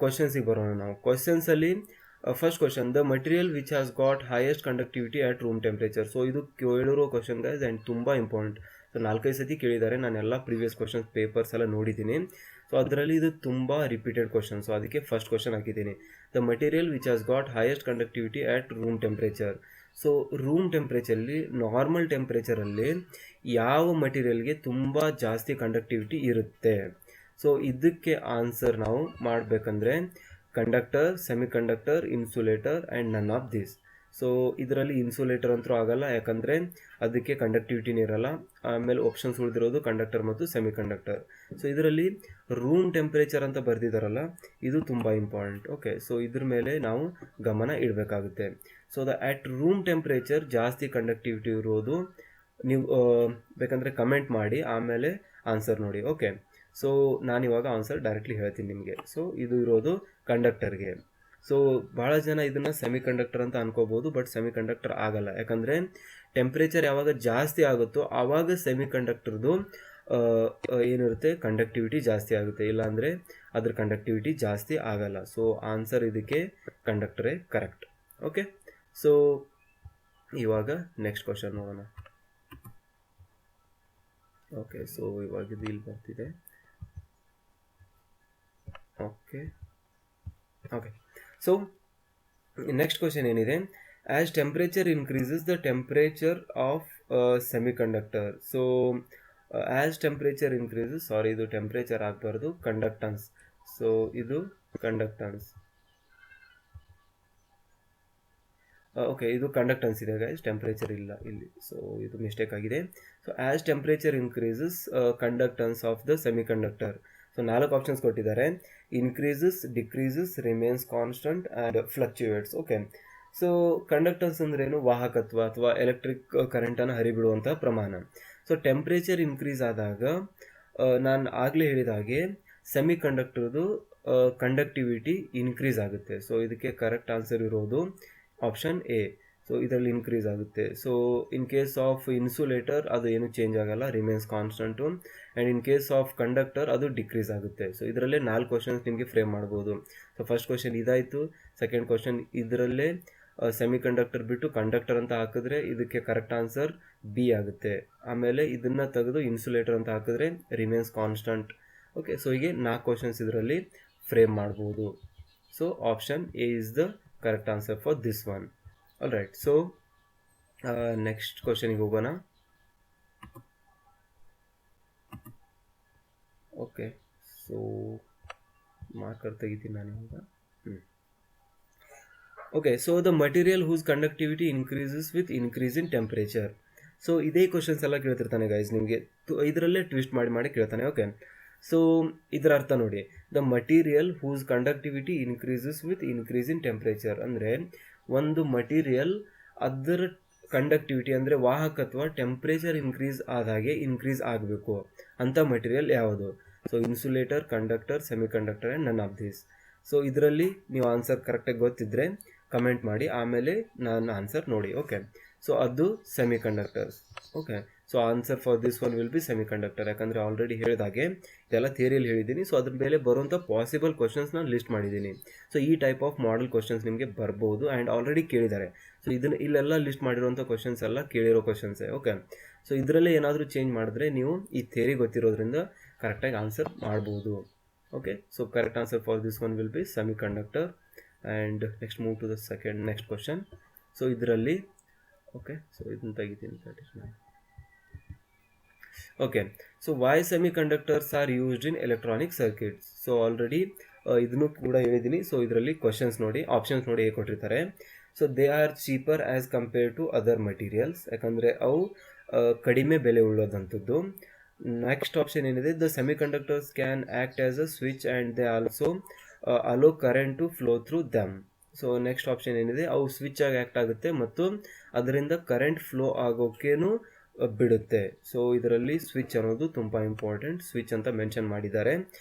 ಕ್ವಶನ್ಸಿಗೆ ಬರೋಣ ನಾವು. ಕ್ವಶನ್ಸಲ್ಲಿ first question, the material which has got highest conductivity at room temperature. So ಇದು ಕೇಳಿರೋ ಕ್ವಶನ್ ಗೈಸ್, ಆ್ಯಂಡ್ ತುಂಬ ಇಂಪಾರ್ಟೆಂಟ್. ಸೊ 4-5 ಸತಿ ಕೇಳಿದ್ದಾರೆ, ನಾನೆಲ್ಲ ಪ್ರೀವಿಯಸ್ ಕ್ವಶನ್ಸ್ ಪೇಪರ್ಸ್ ಎಲ್ಲ ನೋಡಿದ್ದೀನಿ. ಸೊ ಅದರಲ್ಲಿ ಇದು ತುಂಬ ರಿಪೀಟೆಡ್ ಕ್ವಶನ್. ಸೊ ಅದಕ್ಕೆ ಫಸ್ಟ್ ಕ್ವಶನ್ ಹಾಕಿದ್ದೀನಿ, the material which has got highest conductivity at room temperature. So room ಟೆಂಪ್ರೇಚರಲ್ಲಿ, ನಾರ್ಮಲ್ ಟೆಂಪ್ರೇಚರಲ್ಲಿ ಯಾವ ಮಟೀರಿಯಲ್ಗೆ ತುಂಬ ಜಾಸ್ತಿ ಕಂಡಕ್ಟಿವಿಟಿ ಇರುತ್ತೆ? ಸೊ ಇದಕ್ಕೆ ಆನ್ಸರ್ ನಾವು ಮಾಡಬೇಕಂದ್ರೆ conductor, semi conductor, insulator and none of this. So ಇದರಲ್ಲಿ ಇನ್ಸುಲೇಟರ್ ಅಂತೂ ಆಗಲ್ಲ, ಯಾಕಂದರೆ ಅದಕ್ಕೆ ಕಂಡಕ್ಟಿವಿಟಿನೇ ಇರಲ್ಲ. ಆಮೇಲೆ ಆಪ್ಷನ್ಸ್ ಉಳಿದಿರೋದು ಕಂಡಕ್ಟರ್ ಮತ್ತು ಸೆಮಿ ಕಂಡಕ್ಟರ್. ಸೊ ಇದರಲ್ಲಿ ರೂಮ್ ಟೆಂಪ್ರೇಚರ್ ಅಂತ ಬರೆದಿದ್ದಾರಲ್ಲ, ಇದು ತುಂಬ ಇಂಪಾರ್ಟೆಂಟ್. ಓಕೆ, ಸೊ ಇದ್ರ ಮೇಲೆ ನಾವು ಗಮನ ಇಡಬೇಕಾಗುತ್ತೆ. ಸೊ ಅಟ್ ರೂಮ್ ಟೆಂಪ್ರೇಚರ್ ಜಾಸ್ತಿ ಕಂಡಕ್ಟಿವಿಟಿ ಇರೋದು, ನೀವು ಬೇಕಂದರೆ ಕಮೆಂಟ್ ಮಾಡಿ ಆಮೇಲೆ ಆನ್ಸರ್ ನೋಡಿ. ಓಕೆ, ಸೊ ನಾನಿವಾಗ ಆನ್ಸರ್ ಡೈರೆಕ್ಟ್ಲಿ ಹೇಳ್ತೀನಿ ನಿಮಗೆ. ಸೊ ಇದು ಇರೋದು ಕಂಡಕ್ಟರ್ಗೆ. ಸೊ ಭಾಳ ಜನ ಇದನ್ನು ಸೆಮಿ ಕಂಡಕ್ಟರ್ ಅಂತ ಅನ್ಕೋಬೋದು, ಬಟ್ ಸೆಮಿ ಕಂಡಕ್ಟರ್ ಆಗಲ್ಲ, ಯಾಕಂದರೆ ಟೆಂಪ್ರೇಚರ್ ಯಾವಾಗ ಜಾಸ್ತಿ ಆಗುತ್ತೋ ಆವಾಗ ಸೆಮಿ ಕಂಡಕ್ಟರ್ದು ಏನಿರುತ್ತೆ ಕಂಡಕ್ಟಿವಿಟಿ ಜಾಸ್ತಿ ಆಗುತ್ತೆ, ಇಲ್ಲಾಂದರೆ ಅದ್ರ ಕಂಡಕ್ಟಿವಿಟಿ ಜಾಸ್ತಿ ಆಗಲ್ಲ. ಸೊ ಆನ್ಸರ್ ಇದಕ್ಕೆ ಕಂಡಕ್ಟರೇ ಕರೆಕ್ಟ್. ಓಕೆ, ಸೊ ಇವಾಗ ನೆಕ್ಸ್ಟ್ ಕ್ವಶನ್ ನೋಡೋಣ. ಓಕೆ, ಸೊ ಇವಾಗ ಇದು ಇಲ್ಲಿ ಬರ್ತಿದೆ. ಓಕೆ, ಸೊ ನೆಕ್ಸ್ಟ್ ಕ್ವಶನ್ ಏನಿದೆ, as temperature increases the temperature of semiconductor. So as temperature increases, sorry ಇದು ಟೆಂಪ್ರೇಚರ್ ಆಗಬಾರ್ದು, ಕಂಡಕ್ಟನ್ಸ್. ಸೊ ಇದು ಕಂಡಕ್ಟನ್ಸ್. ಓಕೆ, ಇದು ಕಂಡಕ್ಟನ್ಸ್ ಇದೆ ಗೈಸ್, ಟೆಂಪ್ರೇಚರ್ ಇಲ್ಲ ಇಲ್ಲಿ. ಸೊ ಇದು ಮಿಸ್ಟೇಕ್ ಆಗಿದೆ. So as temperature increases conductance of the semiconductor. So 4 options ಕೊಟ್ಟಿದ್ದಾರೆ, increases, decreases, remains constant and ಫ್ಲಕ್ಚುಯೇಟ್ಸ್. Okay, so conductance ಅಂದ್ರೇನು? ವಾಹಕತ್ವ ಅಥವಾ ಎಲೆಕ್ಟ್ರಿಕ್ ಕರೆಂಟನ್ನು ಹರಿಬಿಡುವಂಥ ಪ್ರಮಾಣ. ಸೊ ಟೆಂಪ್ರೇಚರ್ ಇನ್ಕ್ರೀಸ್ ಆದಾಗ ನಾನು ಆಗಲೇ ಹೇಳಿದ ಹಾಗೆ ಸೆಮಿ ಕಂಡಕ್ಟರ್ದು ಕಂಡಕ್ಟಿವಿಟಿ ಇನ್ಕ್ರೀಸ್ ಆಗುತ್ತೆ. ಸೊ ಇದಕ್ಕೆ ಕರೆಕ್ಟ್ ಆನ್ಸರ್ ಇರೋದು ಆಪ್ಷನ್ ಎ. ಸೊ ಸೊ ಇದರಲ್ಲಿ ಇನ್ಕ್ರೀಸ್ ಆಗುತ್ತೆ. So in case of insulator ಅದು ಏನು ಚೇಂಜ್ ಆಗಲ್ಲ, remains constant. And in case of conductor ಅದು ಡಿಕ್ರೀಸ್ ಆಗುತ್ತೆ. ಸೊ ಇದರಲ್ಲೇ 4 ಕ್ವಶನ್ಸ್ ನಿಮಗೆ ಫ್ರೇಮ್ ಮಾಡ್ಬೋದು. ಸೊ ಫಸ್ಟ್ ಕ್ವಶನ್ ಇದಾಯಿತು. ಸೆಕೆಂಡ್ ಕ್ವಶನ್ ಇದರಲ್ಲೇ ಸೆಮಿ ಕಂಡಕ್ಟರ್ ಬಿಟ್ಟು ಕಂಡಕ್ಟರ್ ಅಂತ ಹಾಕಿದ್ರೆ ಇದಕ್ಕೆ ಕರೆಕ್ಟ್ ಆನ್ಸರ್ ಬಿ ಆಗುತ್ತೆ. ಆಮೇಲೆ ಇದನ್ನು ತೆಗೆದು ಇನ್ಸುಲೇಟರ್ ಅಂತ ಹಾಕಿದ್ರೆ ರಿಮೇನ್ಸ್ ಕಾನ್ಸ್ಟಂಟ್. ಓಕೆ, ಸೊ ಹೀಗೆ 4 ಕ್ವಶನ್ಸ್ ಇದರಲ್ಲಿ ಫ್ರೇಮ್ ಮಾಡ್ಬೋದು. So option A is the correct answer for this one. All right, so next ಕ್ವಶನಿಗೆ ಹೋಗೋಣ. ಓಕೆ, ಸೊ ಮಾರ್ಕರ್ ತೆಗಿತೀನಿ ನಾನು ಇವಾಗ. Okay, so the material whose conductivity increases with increase in temperature. So ಇದೇ questions ಎಲ್ಲ ಕೇಳ್ತಿರ್ತಾನೆ guys ನಿಮಗೆ, ಇದರಲ್ಲೇ ಟ್ವಿಸ್ಟ್ ಮಾಡಿ ಕೇಳ್ತಾನೆ. ಓಕೆ, ಸೊ ಇದರ ಅರ್ಥ ನೋಡಿ, the material whose conductivity increases with increase in temperature ಅಂದರೆ ಒಂದು ಮಟೀರಿಯಲ್ ಅದರ ಕಂಡಕ್ಟಿವಿಟಿ ಅಂದರೆ ವಾಹಕತ್ವ ಟೆಂಪ್ರೇಚರ್ ಇನ್ಕ್ರೀಸ್ ಆದಾಗೆ ಇನ್ಕ್ರೀಸ್ ಆಗಬೇಕು ಅಂತ ಮಟೀರಿಯಲ್ ಯಾವುದು? So insulator, conductor, semiconductor and none of this. So ಇದರಲ್ಲಿ ನೀವು ಆನ್ಸರ್ ಕರೆಕ್ಟಾಗಿ ಗೊತ್ತಿದ್ದರೆ ಕಮೆಂಟ್ ಮಾಡಿ, ಆಮೇಲೆ ನಾನು ಆನ್ಸರ್ ನೋಡಿ. ಓಕೆ, ಸೊ ಅದು semi conductors. Okay, so answer for this one will be semiconductor. ಯಾಕಂದರೆ ಆಲ್ರೆಡಿ ಹೇಳಿದಾಗೆ ಇದೆಲ್ಲ ಥಿಯರಿಯಲ್ಲಿ ಹೇಳಿದ್ದೀನಿ. ಸೊ ಅದ್ರ ಮೇಲೆ ಬರುವಂಥ ಪಾಸಿಬಲ್ ಕ್ವಶನ್ಸ್ನ ಲಿಸ್ಟ್ ಮಾಡಿದ್ದೀನಿ. ಸೊ ಈ ಟೈಪ್ ಆಫ್ ಮಾಡೆಲ್ ಕ್ವಶನ್ಸ್ ನಿಮಗೆ ಬರ್ಬೋದು ಆ್ಯಂಡ್ ಆಲ್ರೆಡಿ ಕೇಳಿದ್ದಾರೆ. ಸೊ ಇದನ್ನು ಇಲ್ಲೆಲ್ಲ ಲಿಸ್ಟ್ ಮಾಡಿರುವಂಥ ಕ್ವಶನ್ಸ್ ಎಲ್ಲ ಕೇಳಿರೋ ಕ್ವಶನ್ಸೇ. ಓಕೆ, ಸೊ ಇದರಲ್ಲೇ ಏನಾದರೂ ಚೇಂಜ್ ಮಾಡಿದ್ರೆ ನೀವು ಈ ಥಿಯರಿ ಗೊತ್ತಿರೋದ್ರಿಂದ ಕರೆಕ್ಟಾಗಿ ಆನ್ಸರ್ ಮಾಡ್ಬೋದು. Okay, so correct answer for this one will be semiconductor. And next move to the next question. So ಇದರಲ್ಲಿ ಓಕೆ, ಸೊ ಇದನ್ನು ತೆಗಿತೀನಿ. Okay, so why semiconductors are used in electronic circuits. So already ಇದನ್ನು ಕೂಡ ಹೇಳಿದ್ದೀನಿ. So ಇದರಲ್ಲಿ questions ನೋಡಿ, options ನೋಡಿ ಹೇಗೆ ಕೊಟ್ಟಿರ್ತಾರೆ. So they are cheaper as compared to other materials, ಯಾಕಂದರೆ ಅವು ಕಡಿಮೆ ಬೆಲೆ ಉಳ್ಳೋದಂಥದ್ದು. ನೆಕ್ಸ್ಟ್ ಆಪ್ಷನ್ ಏನಿದೆ, the semiconductors can act as a switch and they also allow current to flow through them. So next option ಏನಿದೆ, ಅವು switch ಆಗಿ act ಆಗುತ್ತೆ ಮತ್ತು ಅದರಿಂದ ಕರೆಂಟ್ ಫ್ಲೋ ಆಗೋಕ್ಕೇನು ಬಿಡುತ್ತೆ. ಸೊ ಇದರಲ್ಲಿ ಸ್ವಿಚ್ ಅನ್ನೋದು ತುಂಬ ಇಂಪಾರ್ಟೆಂಟ್, ಸ್ವಿಚ್ ಅಂತ ಮೆನ್ಷನ್ ಮಾಡಿದ್ದಾರೆ.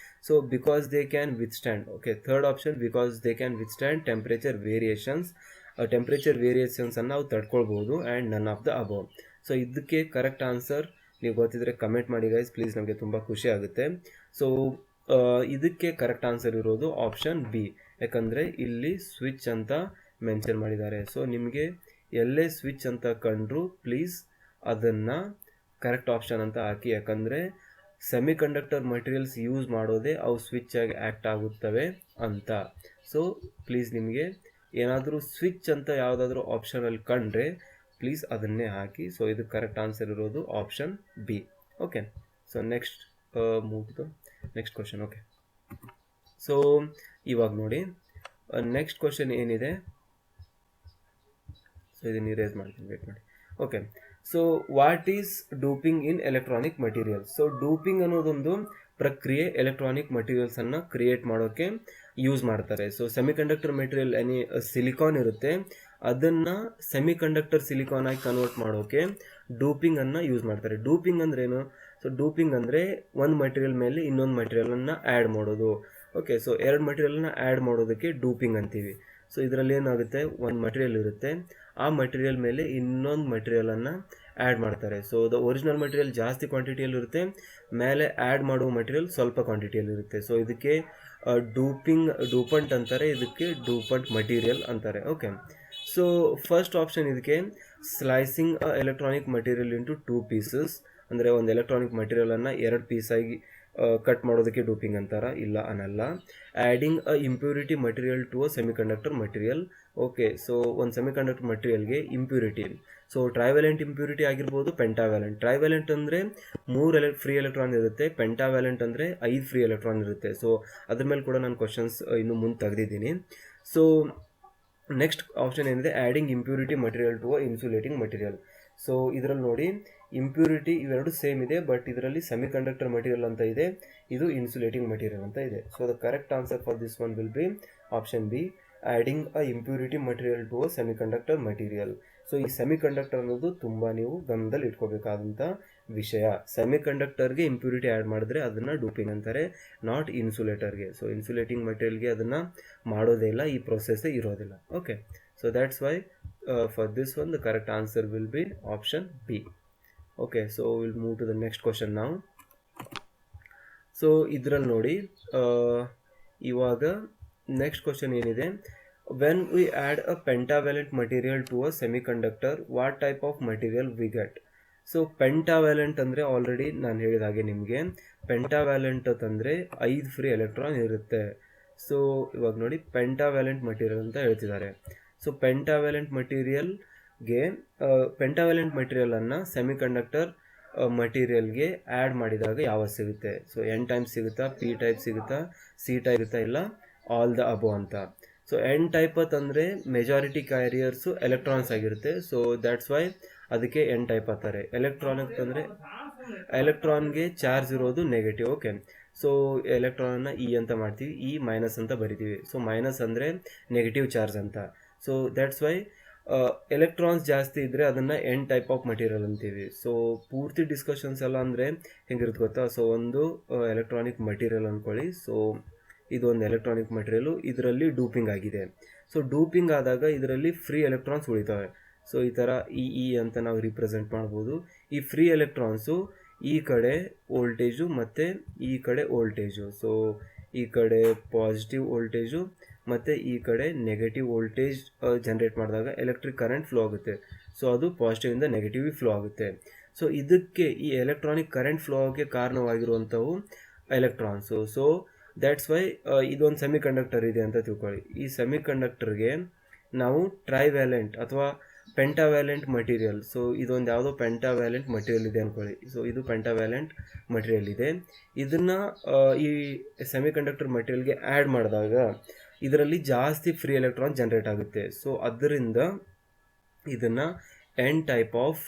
So because they can withstand. Okay, third option, because they can withstand temperature variations. Temperature ವೇರಿಯೇಷನ್ಸನ್ನು ನಾವು ತಡ್ಕೊಳ್ಬೋದು and none of the above. So ಇದಕ್ಕೆ ಕರೆಕ್ಟ್ ಆನ್ಸರ್ ನೀವು ಗೊತ್ತಿದ್ರೆ ಕಮೆಂಟ್ ಮಾಡಿ ಗೈಸ್ ಪ್ಲೀಸ್, ನಮಗೆ ತುಂಬ ಖುಷಿ ಆಗುತ್ತೆ. ಸೊ ಇದಕ್ಕೆ ಕರೆಕ್ಟ್ ಆನ್ಸರ್ ಇರೋದು ಆಪ್ಷನ್ ಬಿ, ಯಾಕಂದರೆ ಇಲ್ಲಿ ಸ್ವಿಚ್ ಅಂತ ಮೆನ್ಷನ್ ಮಾಡಿದ್ದಾರೆ. ಸೊ ನಿಮಗೆ ಎಲ್ಲೇ ಸ್ವಿಚ್ ಅಂತ ಕಂಡ್ರು ಪ್ಲೀಸ್ ಅದನ್ನು ಕರೆಕ್ಟ್ ಆಪ್ಷನ್ ಅಂತ ಹಾಕಿ, ಯಾಕಂದರೆ ಸೆಮಿ ಕಂಡಕ್ಟರ್ ಮಟೀರಿಯಲ್ಸ್ ಯೂಸ್ ಮಾಡೋದೇ ಅವು ಸ್ವಿಚ್ ಆಗಿ ಆ್ಯಕ್ಟ್ ಆಗುತ್ತವೆ ಅಂತ. ಸೊ ಪ್ಲೀಸ್ ನಿಮಗೆ ಏನಾದರೂ ಸ್ವಿಚ್ ಅಂತ ಯಾವುದಾದ್ರೂ ಆಪ್ಷನಲ್ಲಿ ಕಂಡ್ರೆ ಪ್ಲೀಸ್ ಅದನ್ನೇ ಹಾಕಿ. ಸೊ ಇದು ಕರೆಕ್ಟ್ ಆನ್ಸರ್ ಇರೋದು option B. Okay, so next move to the next question. Okay, so ಇವಾಗ ನೋಡಿ ನೆಕ್ಸ್ಟ್ ಕ್ವಶನ್ ಏನಿದೆ. ಸೊ ಇದನ್ನು ಇರೇಸ್ ಮಾಡ್ತೀನಿ, ವೇಟ್ ಮಾಡಿ. Okay, so what is doping in electronic materials. So doping ಅನ್ನೋದೊಂದು ಪ್ರಕ್ರಿಯೆ ಎಲೆಕ್ಟ್ರಾನಿಕ್ ಮಟೀರಿಯಲ್ಸನ್ನು ಕ್ರಿಯೇಟ್ ಮಾಡೋಕ್ಕೆ ಯೂಸ್ ಮಾಡ್ತಾರೆ. So semiconductor material silicon ಇರುತ್ತೆ, ಅದನ್ನು ಸೆಮಿ ಕಂಡಕ್ಟರ್ ಸಿಲಿಕಾನ್ ಆಗಿ ಕನ್ವರ್ಟ್ ಮಾಡೋಕ್ಕೆ ಡೂಪಿಂಗನ್ನು ಯೂಸ್ ಮಾಡ್ತಾರೆ. ಡೂಪಿಂಗ್ ಅಂದ್ರೇನು? ಸೊ ಡೂಪಿಂಗ್ ಅಂದರೆ ಒಂದು ಮಟೀರಿಯಲ್ ಮೇಲೆ ಇನ್ನೊಂದು ಮಟೀರಿಯಲನ್ನು ಆ್ಯಡ್ ಮಾಡೋದು. ಓಕೆ, ಸೊ ಎರಡು ಮಟೀರಿಯಲ್ನ ಆ್ಯಡ್ ಮಾಡೋದಕ್ಕೆ ಡೂಪಿಂಗ್ ಅಂತೀವಿ. ಸೊ ಇದರಲ್ಲಿ ಏನಾಗುತ್ತೆ, ಒಂದು ಮಟೀರಿಯಲ್ ಇರುತ್ತೆ, ಆ ಮಟೀರಿಯಲ್ ಮೇಲೆ ಇನ್ನೊಂದು ಮಟೀರಿಯಲನ್ನು ಆ್ಯಡ್ ಮಾಡ್ತಾರೆ. ಸೊ ದ ಒರಿಜಿನಲ್ ಮಟೀರಿಯಲ್ ಜಾಸ್ತಿ ಕ್ವಾಂಟಿಟಿಯಲ್ಲಿರುತ್ತೆ, ಮೇಲೆ ಆ್ಯಡ್ ಮಾಡುವ ಮಟೀರಿಯಲ್ ಸ್ವಲ್ಪ ಕ್ವಾಂಟಿಟಿಯಲ್ಲಿರುತ್ತೆ. ಸೊ ಇದಕ್ಕೆ ಡೂಪಂಟ್ ಅಂತಾರೆ, ಇದಕ್ಕೆ ಡೂಪಂಟ್ ಮಟೀರಿಯಲ್ ಅಂತಾರೆ. ಓಕೆ, ಸೊ ಫಸ್ಟ್ ಆಪ್ಷನ್ ಇದಕ್ಕೆ slicing electronic material into 2 pieces, ಅಂದರೆ ಒಂದು ಎಲೆಕ್ಟ್ರಾನಿಕ್ ಮಟೀರಿಯಲನ್ನು 2 ಪೀಸಾಗಿ ಕಟ್ ಮಾಡೋದಕ್ಕೆ ಡೂಪಿಂಗ್ ಅಂತಾರ? ಇಲ್ಲ, ಅನ್ನಲ್ಲ. Adding a impurity material to a semiconductor material. Okay, so ಒಂದು ಸೆಮಿ ಕಂಡಕ್ಟರ್ ಮಟೀರಿಯಲ್ಗೆ ಇಂಪ್ಯೂರಿಟಿ, ಸೊ ಟ್ರೈವ್ಯಾಲೆಂಟ್ ಇಂಪ್ಯೂರಿಟಿ ಆಗಿರ್ಬೋದು, ಪೆಂಟಾವ್ಯಾಲೆಂಟ್. ಟ್ರೈವ್ಯಾಲೆಂಟ್ ಅಂದರೆ 3 ಫ್ರೀ ಎಲೆಕ್ಟ್ರಾನ್ ಇರುತ್ತೆ, ಪೆಂಟಾವ್ಯಾಲೆಂಟ್ ಅಂದರೆ 5 ಫ್ರೀ ಎಲೆಕ್ಟ್ರಾನ್ ಇರುತ್ತೆ. ಸೊ ಅದ್ರ ಮೇಲೆ ಕೂಡ ನಾನು ಕ್ವಶನ್ಸ್ ಇನ್ನು ಮುಂದೆ ತೆಗೆದಿದ್ದೀನಿ. ಸೊ ನೆಕ್ಸ್ಟ್ ಆಪ್ಷನ್ ಏನಿದೆ, adding impurity material to a insulating material. So ಇದರಲ್ಲಿ ನೋಡಿ ಇಂಪ್ಯೂರಿಟಿ ಇವೆರಡು ಸೇಮ್ ಇದೆ, ಬಟ್ ಇದರಲ್ಲಿ ಸೆಮಿ ಕಂಡಕ್ಟರ್ ಮಟೀರಿಯಲ್ ಅಂತ ಇದೆ, ಇದು ಇನ್ಸುಲೇಟಿಂಗ್ ಮಟೀರಿಯಲ್ ಅಂತ ಇದೆ. So the correct answer for this one will be option B, adding a impurity material to a semiconductor material. So ಈ ಸೆಮಿ ಕಂಡಕ್ಟರ್ ಅನ್ನೋದು ತುಂಬ ನೀವು ಗಮನದಲ್ಲಿ ಇಟ್ಕೋಬೇಕಾದಂಥ ವಿಷಯ. ಸೆಮಿ ಕಂಡಕ್ಟರ್ಗೆ ಇಂಪ್ಯೂರಿಟಿ ಆ್ಯಡ್ ಮಾಡಿದ್ರೆ ಅದನ್ನು ಡೂಪಿಂಗ್ ಅಂತಾರೆ, ನಾಟ್ ಇನ್ಸುಲೇಟರ್ಗೆ. ಸೊ ಇನ್ಸುಲೇಟಿಂಗ್ ಮಟೀರಿಯಲ್ಗೆ ಅದನ್ನು ಮಾಡೋದೇ ಇಲ್ಲ, ಈ ಪ್ರೊಸೆಸ್ಸೇ ಇರೋದಿಲ್ಲ. Okay, so that's Y for this one the correct answer will be option B. Okay, so we'll move to the next question now. So ಇದರಲ್ಲಿ ನೋಡಿ ಇವಾಗ ನೆಕ್ಸ್ಟ್ ಕ್ವಶನ್ ಏನಿದೆ, when we add a pentavalent material to a semiconductor what type of material we get. So pentavalent ಅಂದರೆ already ನಾನು ಹೇಳಿದ ಹಾಗೆ ನಿಮಗೆ ಪೆಂಟಾವ್ಯಾಲೆಂಟ್ ಅಂತಂದರೆ 5 ಫ್ರೀ ಎಲೆಕ್ಟ್ರಾನ್ ಇರುತ್ತೆ. ಸೊ ಇವಾಗ ನೋಡಿ ಪೆಂಟಾವ್ಯಾಲೆಂಟ್ ಮಟೀರಿಯಲ್ ಅಂತ ಹೇಳ್ತಿದ್ದಾರೆ. ಸೊ ಪೆಂಟಾವ್ಯಾಲೆಂಟ್ ಮಟೀರಿಯಲನ್ನು ಸೆಮಿಕಂಡಕ್ಟರ್ ಮಟೀರಿಯಲ್ಗೆ ಆ್ಯಡ್ ಮಾಡಿದಾಗ ಯಾವತ್ತು ಸಿಗುತ್ತೆ? ಸೊ ಎನ್ ಟೈಪ್ ಸಿಗುತ್ತಾ, ಪಿ ಟೈಪ್ ಸಿಗುತ್ತಾ, ಸಿ ಟೈಪ್ ಸಿಗುತ್ತಾ, ಇಲ್ಲ ಆಲ್ ದ ಅಬೋ ಅಂತ. ಸೊ ಎನ್ ಟೈಪ್ ಅಂತಂದರೆ ಮೆಜಾರಿಟಿ ಕ್ಯಾರಿಯರ್ಸು ಎಲೆಕ್ಟ್ರಾನ್ಸ್ ಆಗಿರುತ್ತೆ. ಸೊ ದ್ಯಾಟ್ಸ್ ವೈ ಅದಕ್ಕೆ ಎನ್ ಟೈಪ್ ಅಂತಾರೆ. ಎಲೆಕ್ಟ್ರಾನಿಕ್ ಅಂದರೆ ಎಲೆಕ್ಟ್ರಾನ್ಗೆ ಚಾರ್ಜ್ ಇರೋದು ನೆಗೆಟಿವ್. ಓಕೆ, ಸೊ ಎಲೆಕ್ಟ್ರಾನನ್ನು ಇ ಅಂತ ಮಾಡ್ತೀವಿ, ಇ ಮೈನಸ್ ಅಂತ ಬರಿತೀವಿ. ಸೊ ಮೈನಸ್ ಅಂದರೆ ನೆಗೆಟಿವ್ ಚಾರ್ಜ್ ಅಂತ. ಸೊ ದ್ಯಾಟ್ಸ್ ವೈ ಎಲೆಕ್ಟ್ರಾನ್ಸ್ ಜಾಸ್ತಿ ಇದ್ದರೆ ಅದನ್ನು ಎನ್ ಟೈಪ್ ಆಫ್ ಮಟೀರಿಯಲ್ ಅಂತೀವಿ. ಸೊ ಪೂರ್ತಿ ಡಿಸ್ಕಷನ್ಸ್ ಎಲ್ಲ ಅಂದರೆ ಹೆಂಗಿರುತ್ತೆ ಗೊತ್ತಾ? ಸೊ ಒಂದು ಎಲೆಕ್ಟ್ರಾನಿಕ್ ಮಟೀರಿಯಲ್ ಅಂದ್ಕೊಳ್ಳಿ. ಸೊ ಇದು ಒಂದು ಎಲೆಕ್ಟ್ರಾನಿಕ್ ಮಟೀರಿಯಲು, ಇದರಲ್ಲಿ ಡೂಪಿಂಗ್ ಆಗಿದೆ. ಸೊ ಡೂಪಿಂಗ್ ಆದಾಗ ಇದರಲ್ಲಿ ಫ್ರೀ ಎಲೆಕ್ಟ್ರಾನ್ಸ್ ಉಳಿತವೆ. ಸೊ ಈ ಥರ ಇ ಅಂತ ನಾವು ರಿಪ್ರೆಸೆಂಟ್ ಮಾಡ್ಬೋದು. ಈ ಫ್ರೀ ಎಲೆಕ್ಟ್ರಾನ್ಸು ಈ ಕಡೆ ವೋಲ್ಟೇಜು ಮತ್ತು ಈ ಕಡೆ ವೋಲ್ಟೇಜು. ಸೊ ಈ ಕಡೆ ಪಾಸಿಟಿವ್ ವೋಲ್ಟೇಜು ಮತ್ತು ಈ ಕಡೆ ನೆಗೆಟಿವ್ ವೋಲ್ಟೇಜ್ ಜನ್ರೇಟ್ ಮಾಡಿದಾಗ ಎಲೆಕ್ಟ್ರಿಕ್ ಕರೆಂಟ್ ಫ್ಲೋ ಆಗುತ್ತೆ. ಸೊ ಅದು ಪಾಸಿಟಿವಿಂದ ನೆಗೆಟಿವ್ ಫ್ಲೋ ಆಗುತ್ತೆ. ಸೊ ಇದಕ್ಕೆ ಈ ಎಲೆಕ್ಟ್ರಾನಿಕ್ ಕರೆಂಟ್ ಫ್ಲೋ ಆಗೋಕ್ಕೆ ಕಾರಣವಾಗಿರುವಂಥವು ಎಲೆಕ್ಟ್ರಾನ್ಸು. ಸೊ ದ್ಯಾಟ್ಸ್ ವೈ ಇದೊಂದು ಸೆಮಿಕಂಡಕ್ಟರ್ ಇದೆ ಅಂತ ತಿಳ್ಕೊಳ್ಳಿ. ಈ ಸೆಮಿಕಂಡಕ್ಟರ್ಗೆ ನಾವು ಟ್ರೈವ್ಯಾಲೆಂಟ್ ಅಥವಾ ಪೆಂಟಾವ್ಯಾಲೆಂಟ್ ಮಟೀರಿಯಲ್, ಸೊ ಇದೊಂದು ಯಾವುದೋ ಪೆಂಟಾವ್ಯಾಲೆಂಟ್ ಮಟೀರಿಯಲ್ ಇದೆ ಅಂದ್ಕೊಳ್ಳಿ. ಸೊ ಇದು ಪೆಂಟಾವ್ಯಾಲೆಂಟ್ ಮಟೀರಿಯಲ್ ಇದೆ. ಇದನ್ನು ಈ ಸೆಮಿಕಂಡಕ್ಟರ್ ಮಟೀರಿಯಲ್ಗೆ ಆ್ಯಡ್ ಮಾಡಿದಾಗ ಇದರಲ್ಲಿ ಜಾಸ್ತಿ ಫ್ರೀ ಎಲೆಕ್ಟ್ರಾನ್ ಜನ್ರೇಟ್ ಆಗುತ್ತೆ. ಸೊ ಅದರಿಂದ ಇದನ್ನು N type of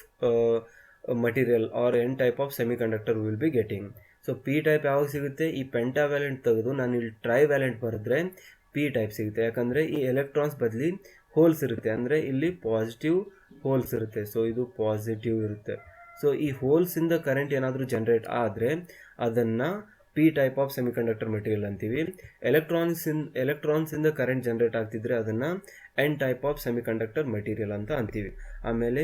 material or N type of semiconductor will be getting. So P type ಯಾವಾಗ ಸಿಗುತ್ತೆ? ಈ ಪೆಂಟಾವ್ಯಾಲೆಂಟ್ ತೆಗೆದು ನಾನು ಇಲ್ಲಿ ಟ್ರೈವ್ಯಾಲೆಂಟ್ ಬರೆದ್ರೆ ಪಿ ಟೈಪ್ ಸಿಗುತ್ತೆ. ಯಾಕಂದರೆ ಈ ಎಲೆಕ್ಟ್ರಾನ್ಸ್ ಬದಲಿ ಹೋಲ್ಸ್ ಇರುತ್ತೆ, ಅಂದರೆ ಇಲ್ಲಿ ಪಾಸಿಟಿವ್ ಹೋಲ್ಸ್ ಇರುತ್ತೆ. ಸೊ ಇದು ಪಾಸಿಟಿವ್ ಇರುತ್ತೆ. ಸೊ ಈ ಹೋಲ್ಸಿಂದ ಕರೆಂಟ್ ಏನಾದರೂ ಜನ್ರೇಟ್ ಆದರೆ ಅದನ್ನು P type of semiconductor material ಅಂತೀವಿ. ಎಲೆಕ್ಟ್ರಾನ್ಸಿಂದ ಕರೆಂಟ್ ಜನ್ರೇಟ್ ಆಗ್ತಿದ್ರೆ ಅದನ್ನು N type of semiconductor material ಅಂತ ಅಂತೀವಿ. ಆಮೇಲೆ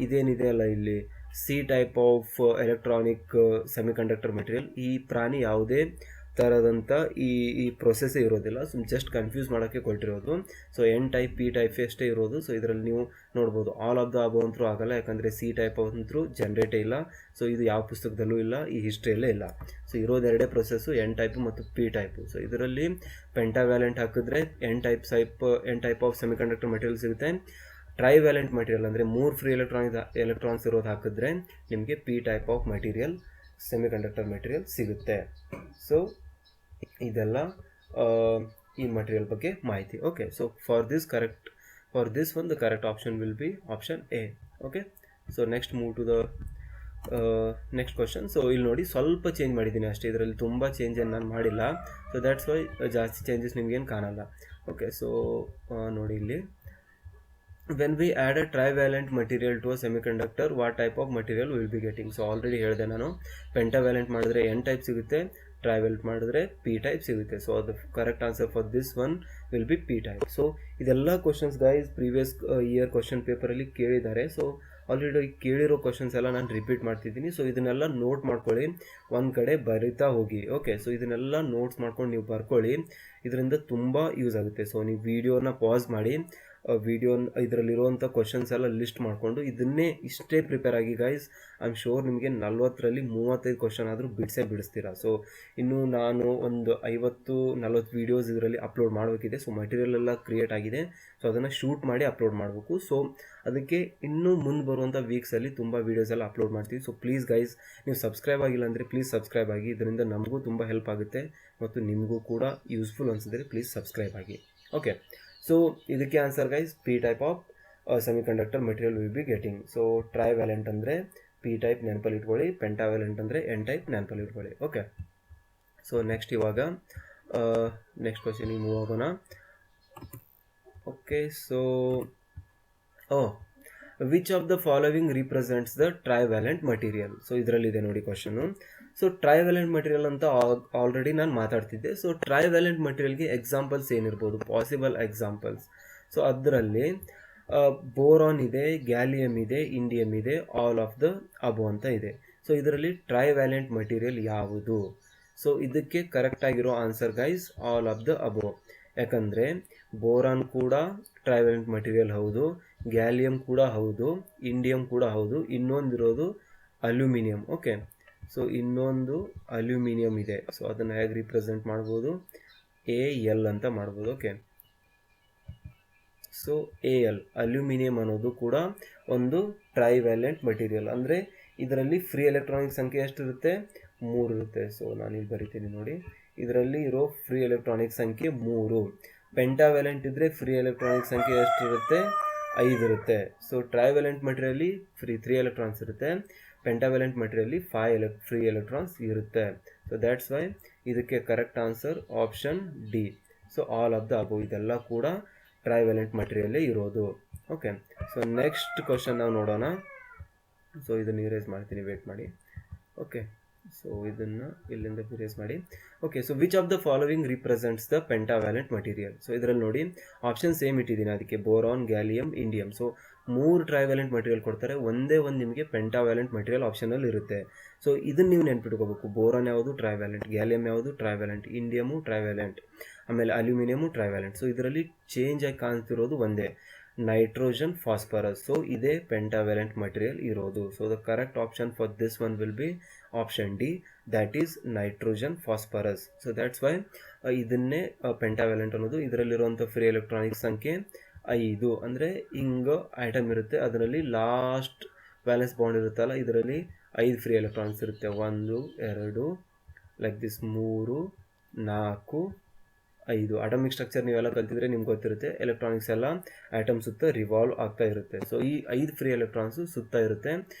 ಇದೇನಿದೆ ಅಲ್ಲ ಇಲ್ಲಿ C type of electronic semiconductor material, ಈ ಪ್ರಾಣಿ ಯಾವುದೇ ಥರದಂಥ ಈ ಪ್ರೊಸೆಸ್ಸೇ ಇರೋದಿಲ್ಲ, ಜಸ್ಟ್ ಕನ್ಫ್ಯೂಸ್ ಮಾಡೋಕ್ಕೆ ಕೊಟ್ಟಿರೋದು. So N type P type ಅಷ್ಟೇ ಇರೋದು. ಸೊ ಇದರಲ್ಲಿ ನೀವು ನೋಡ್ಬೋದು ಆಲ್ ಆಫ್ ದ ಅಬೋ ಅಂತೂ ಆಗಲ್ಲ, ಯಾಕಂದರೆ ಸಿ ಟೈಪ್ ಅಂತೂ ಜನ್ರೇಟೇ ಇಲ್ಲ. ಸೊ ಇದು ಯಾವ ಪುಸ್ತಕದಲ್ಲೂ ಇಲ್ಲ, ಈ ಹಿಸ್ಟ್ರಿಯಲ್ಲೇ ಇಲ್ಲ. ಸೊ ಇರೋದೆರಡೇ ಪ್ರೊಸೆಸ್ಸು, ಎನ್ ಟೈಪು ಮತ್ತು ಪಿ ಟೈಪು. ಸೊ ಇದರಲ್ಲಿ ಪೆಂಟಾವ್ಯಾಲೆಂಟ್ ಹಾಕಿದ್ರೆ N type of semiconductor material ಸಿಗುತ್ತೆ. ಟ್ರೈವ್ಯಾಲೆಂಟ್ ಮಟೀರಿಯಲ್ ಅಂದರೆ 3 ಫ್ರೀ ಎಲೆಕ್ಟ್ರಾನ್ಸ್ ಇರೋದು ಹಾಕಿದ್ರೆ ನಿಮಗೆ P type of material semiconductor material ಸಿಗುತ್ತೆ. ಸೊ ಇದೆಲ್ಲ ಈ ಮಟೀರಿಯಲ್ ಬಗ್ಗೆ ಮಾಹಿತಿ. Okay, so for this one the correct option will be option A. Okay, so next move to the next question. So ಇಲ್ಲಿ ನೋಡಿ ಸ್ವಲ್ಪ ಚೇಂಜ್ ಮಾಡಿದ್ದೀನಿ ಅಷ್ಟೇ, ಇದರಲ್ಲಿ ತುಂಬ ಚೇಂಜ್ ಏನು ನಾನು ಮಾಡಿಲ್ಲ. ಸೊ ದ್ಯಾಟ್ಸ್ ವೈ ಜಾಸ್ತಿ ಚೇಂಜಸ್ ನಿಮಗೇನು ಕಾಣಲ್ಲ. ಓಕೆ, ಸೊ ನೋಡಿ ಇಲ್ಲಿ when we add a trivalent material to a semiconductor what type of material will be getting. So already ಹೇಳಿದೆ ನಾನು, ಪೆಂಟಾವ್ಯಾಲೆಂಟ್ ಮಾಡಿದ್ರೆ ಎನ್ ಟೈಪ್ ಸಿಗುತ್ತೆ, ಟ್ರೈವ್ಯಾಲೆಂಟ್ ಮಾಡಿದ್ರೆ ಪಿ ಟೈಪ್ ಸಿಗುತ್ತೆ. ಸೊ ಅದು correct answer for this one will be P type. So ಇದೆಲ್ಲ questions guys previous year question ಪೇಪರಲ್ಲಿ ಕೇಳಿದ್ದಾರೆ. ಸೊ ಆಲ್ರೆಡಿ ಕೇಳಿರೋ ಕ್ವಶನ್ಸ್ ಎಲ್ಲ ನಾನು ರಿಪೀಟ್ ಮಾಡ್ತಿದ್ದೀನಿ. ಸೊ ಇದನ್ನೆಲ್ಲ ನೋಟ್ ಮಾಡ್ಕೊಳ್ಳಿ, ಒಂದು ಕಡೆ ಬರಿತಾ ಹೋಗಿ. ಓಕೆ, ಸೊ ಇದನ್ನೆಲ್ಲ ನೋಟ್ಸ್ ಮಾಡ್ಕೊಂಡು ನೀವು ಬರ್ಕೊಳ್ಳಿ, ಇದರಿಂದ ತುಂಬ ಯೂಸ್ ಆಗುತ್ತೆ. ಸೊ ನೀವು ವಿಡಿಯೋನ ಪಾಸ್ ಮಾಡಿ ಇದರಲ್ಲಿರುವಂಥ ಕ್ವಶನ್ಸ್ ಎಲ್ಲ ಲಿಸ್ಟ್ ಮಾಡಿಕೊಂಡು ಇದನ್ನೇ ಇಷ್ಟೇ ಪ್ರಿಪೇರ್ ಆಗಿ ಗೈಸ್. ಐ ಆಮ್ ಶೋರ್ ನಿಮಗೆ 40ರಲ್ಲಿ 35 ಕ್ವಶನ್ ಆದರೂ ಬಿಡಿಸ್ತೀರಾ. ಸೊ ಇನ್ನು ನಾನು ಒಂದು 50-40 ವೀಡಿಯೋಸ್ ಇದರಲ್ಲಿ ಅಪ್ಲೋಡ್ ಮಾಡಬೇಕಿದೆ. ಸೊ ಮಟೀರಿಯಲ್ ಎಲ್ಲ ಕ್ರಿಯೇಟ್ ಆಗಿದೆ, ಸೊ ಅದನ್ನು ಶೂಟ್ ಮಾಡಿ ಅಪ್ಲೋಡ್ ಮಾಡಬೇಕು. ಸೊ ಅದಕ್ಕೆ ಇನ್ನೂ ಮುಂದೆ ಬರುವಂಥ ವೀಕ್ಸಲ್ಲಿ ತುಂಬ ವೀಡಿಯೋಸ್ ಎಲ್ಲ ಅಪ್ಲೋಡ್ ಮಾಡ್ತೀವಿ. ಸೊ ಪ್ಲೀಸ್ ಗೈಸ್, ನೀವು ಸಬ್ಸ್ಕ್ರೈಬ್ ಆಗಿಲ್ಲ ಅಂದರೆ ಪ್ಲೀಸ್ ಸಬ್ಸ್ಕ್ರೈಬ್ ಆಗಿ, ಇದರಿಂದ ನಮಗೂ ತುಂಬ ಹೆಲ್ಪ್ ಆಗುತ್ತೆ ಮತ್ತು ನಿಮಗೂ ಕೂಡ ಯೂಸ್ಫುಲ್ ಅನಿಸಿದ್ರೆ ಪ್ಲೀಸ್ ಸಬ್ಸ್ಕ್ರೈಬ್ ಆಗಿ. ಓಕೆ, ಸೊ ಇದಕ್ಕೆ answer guys P type of semiconductor material will be getting. So trivalent ಅಂದರೆ ಪಿ ಟೈಪ್ ನೆನಪಲ್ಲಿ ಇಟ್ಕೊಳ್ಳಿ, ಪೆಂಟಾವ್ಯಾಲೆಂಟ್ ಅಂದರೆ ಎನ್ ಟೈಪ್ ನೆನಪಲ್ಲಿ ಇಟ್ಕೊಳ್ಳಿ. ಓಕೆ, ಸೊ ನೆಕ್ಸ್ಟ್ ಇವಾಗ ನೆಕ್ಸ್ಟ್ ಕ್ವಶನಿಗೆ ಮೂವ್ ಆಗೋಣ. Okay, so which of the following represents the trivalent material. So ಇದರಲ್ಲಿದೆ ನೋಡಿ ಕ್ವಶನು. ಸೊ ಟ್ರೈವ್ಯಾಲೆಂಟ್ ಮಟೀರಿಯಲ್ ಅಂತ ಆಲ್ರೆಡಿ ನಾನು ಮಾತಾಡ್ತಿದ್ದೆ. ಸೊ ಟ್ರೈವ್ಯಾಲೆಂಟ್ ಮಟೀರಿಯಲ್ಗೆ ಎಕ್ಸಾಂಪಲ್ಸ್ ಏನಿರ್ಬೋದು, ಪಾಸಿಬಲ್ ಎಕ್ಸಾಂಪಲ್ಸ್. ಸೊ ಅದರಲ್ಲಿ ಬೋರಾನ್ ಇದೆ, ಗ್ಯಾಲಿಯಮ್ ಇದೆ, ಇಂಡಿಯಮ್ ಇದೆ, ಆಲ್ ಆಫ್ ದ ಅಬೋ ಅಂತ ಇದೆ. ಸೊ ಇದರಲ್ಲಿ ಟ್ರೈವ್ಯಾಲೆಂಟ್ ಮಟೀರಿಯಲ್ ಯಾವುದು? ಸೊ ಇದಕ್ಕೆ ಕರೆಕ್ಟ್ ಆಗಿರೋ answer guys all of the above. ಯಾಕಂದರೆ ಬೋರಾನ್ ಕೂಡ ಟ್ರೈವ್ಯಾಲೆಂಟ್ ಮಟೀರಿಯಲ್ ಹೌದು, ಗ್ಯಾಲಿಯಮ್ ಕೂಡ ಹೌದು, ಇಂಡಿಯಮ್ ಕೂಡ ಹೌದು, ಇನ್ನೊಂದಿರೋದು ಅಲ್ಯೂಮಿನಿಯಂ. ಓಕೆ, ಸೊ ಇನ್ನೊಂದು ಅಲ್ಯೂಮಿನಿಯಂ ಇದೆ. ಸೊ ಅದನ್ನು ಹೇಗೆ ರಿಪ್ರೆಸೆಂಟ್ ಮಾಡ್ಬೋದು? AL ಅಂತ ಮಾಡ್ಬೋದು. ಓಕೆ, ಸೊ AL ಅಲ್ಯೂಮಿನಿಯಂ ಅನ್ನೋದು ಕೂಡ ಒಂದು ಟ್ರೈವ್ಯಾಲೆಂಟ್ ಮಟೀರಿಯಲ್. ಅಂದರೆ ಇದರಲ್ಲಿ ಫ್ರೀ ಎಲೆಕ್ಟ್ರಾನಿಕ್ ಸಂಖ್ಯೆ ಎಷ್ಟಿರುತ್ತೆ? 3 ಇರುತ್ತೆ. ಸೊ ನಾನಿಲ್ಲಿ ಬರಿತೀನಿ ನೋಡಿ, ಇದರಲ್ಲಿ ಇರೋ ಫ್ರೀ ಎಲೆಕ್ಟ್ರಾನಿಕ್ ಸಂಖ್ಯೆ 3. ಪೆಂಟಾವ್ಯಾಲೆಂಟ್ ಇದ್ದರೆ ಫ್ರೀ ಎಲೆಕ್ಟ್ರಾನಿಕ್ ಸಂಖ್ಯೆ ಎಷ್ಟಿರುತ್ತೆ? 5 ಇರುತ್ತೆ. ಸೊ ಟ್ರೈವ್ಯಾಲೆಂಟ್ ಮಟೀರಿಯಲ್ಲಿ 3 ಎಲೆಕ್ಟ್ರಾನ್ಸ್ ಇರುತ್ತೆ, ಪೆಂಟಾವ್ಯಾಲೆಂಟ್ ಮಟೀರಿಯಲ್ಲಿ 5 ಫ್ರೀ ಎಲೆಕ್ಟ್ರಾನ್ಸ್ ಇರುತ್ತೆ. ಸೊ ದ್ಯಾಟ್ಸ್ ವೈ ಇದಕ್ಕೆ correct answer option D. So all of the ಅಬೋ ಇದೆಲ್ಲ ಕೂಡ ಟ್ರೈವ್ಯಾಲೆಂಟ್ ಮಟೀರಿಯಲ್ಲೇ ಇರೋದು. ಓಕೆ, ಸೊ ನೆಕ್ಸ್ಟ್ ಕ್ವಶನ್ ನಾವು ನೋಡೋಣ. ಸೊ ಇದನ್ನು ಇರೇಸ್ ಮಾಡ್ತೀನಿ, ವೇಟ್ ಮಾಡಿ. ಓಕೆ, ಸೊ ಇದನ್ನು ಇಲ್ಲಿಂದ ಇರೇಸ್ ಮಾಡಿ. Okay, so which of the following represents the pentavalent material? So ಇದರಲ್ಲಿ ನೋಡಿ ಆಪ್ಷನ್ ಸೇಮ್ ಇಟ್ಟಿದ್ದೀನಿ, ಅದಕ್ಕೆ boron, gallium, indium. So 3 trivalent material ಕೊಡ್ತಾರೆ, ಒಂದೇ ಒಂದು ನಿಮಗೆ ಪೆಂಟಾವ್ಯಾಲೆಂಟ್ ಮಟೀರಿಯಲ್ ಆಪ್ಷನಲ್ಲಿ ಇರುತ್ತೆ. ಸೊ ಇದನ್ನು ನೀವು ನೆನ್ಪಿಟ್ಕೋಬೇಕು. ಬೋರಾನ್ ಯಾವುದು? ಟ್ರೈವ್ಯಾಲೆಂಟ್. ಗ್ಯಾಲಿಯಮ್ ಯಾವುದು? ಟ್ರೈವ್ಯಾಲೆಂಟ್. ಇಂಡಿಯಮು ಟ್ರೈವ್ಯಾಲೆಂಟ್. ಆಮೇಲೆ ಅಲ್ಯೂಮಿನಿಯಮು ಟ್ರೈವ್ಯಾಲೆಂಟ್. ಸೊ ಇದರಲ್ಲಿ ಚೇಂಜ್ ಆಗಿ ಕಾಣ್ತಿರೋದು ಒಂದೇ, ನೈಟ್ರೋಜನ್, ಫಾಸ್ಫರಸ್. ಸೊ ಇದೇ ಪೆಂಟಾವ್ಯಾಲೆಂಟ್ ಮಟೀರಿಯಲ್ ಇರೋದು. So the correct option for this one will be option D, that is nitrogen phosphorus. So that's Y ಇದನ್ನೇ ಪೆಂಟಾವ್ಯಾಲೆಂಟ್ ಅನ್ನೋದು. ಇದರಲ್ಲಿರುವಂಥ ಫ್ರೀ ಎಲೆಕ್ಟ್ರಾನಿಕ್ ಸಂಖ್ಯೆ 5. ಅಂದರೆ ಹಿಂಗೆ ಐಟಮ್ ಇರುತ್ತೆ, ಅದರಲ್ಲಿ ಲಾಸ್ಟ್ ವ್ಯಾಲೆನ್ಸ್ ಬಾಂಡ್ ಇರುತ್ತಲ್ಲ, ಇದರಲ್ಲಿ 5 ಫ್ರೀ ಎಲೆಕ್ಟ್ರಾನ್ಸ್ ಇರುತ್ತೆ. 1 2 ಲೈಕ್ ದಿಸ್, 3 4 5. ಅಟಮಿಕ್ ಸ್ಟ್ರಕ್ಚರ್ ನೀವೆಲ್ಲ ಕಲ್ತಿದ್ರೆ ನಿಮ್ಗೆ ಗೊತ್ತಿರುತ್ತೆ, ಎಲೆಕ್ಟ್ರಾನಿಕ್ಸ್ ಎಲ್ಲ ಆಟಮ್ ಸುತ್ತ ರಿವಾಲ್ವ್ ಆಗ್ತಾ ಇರುತ್ತೆ. ಸೊ ಈ 5 ಫ್ರೀ ಎಲೆಕ್ಟ್ರಾನ್ಸು ಸುತ್ತ ಇರುತ್ತೆ,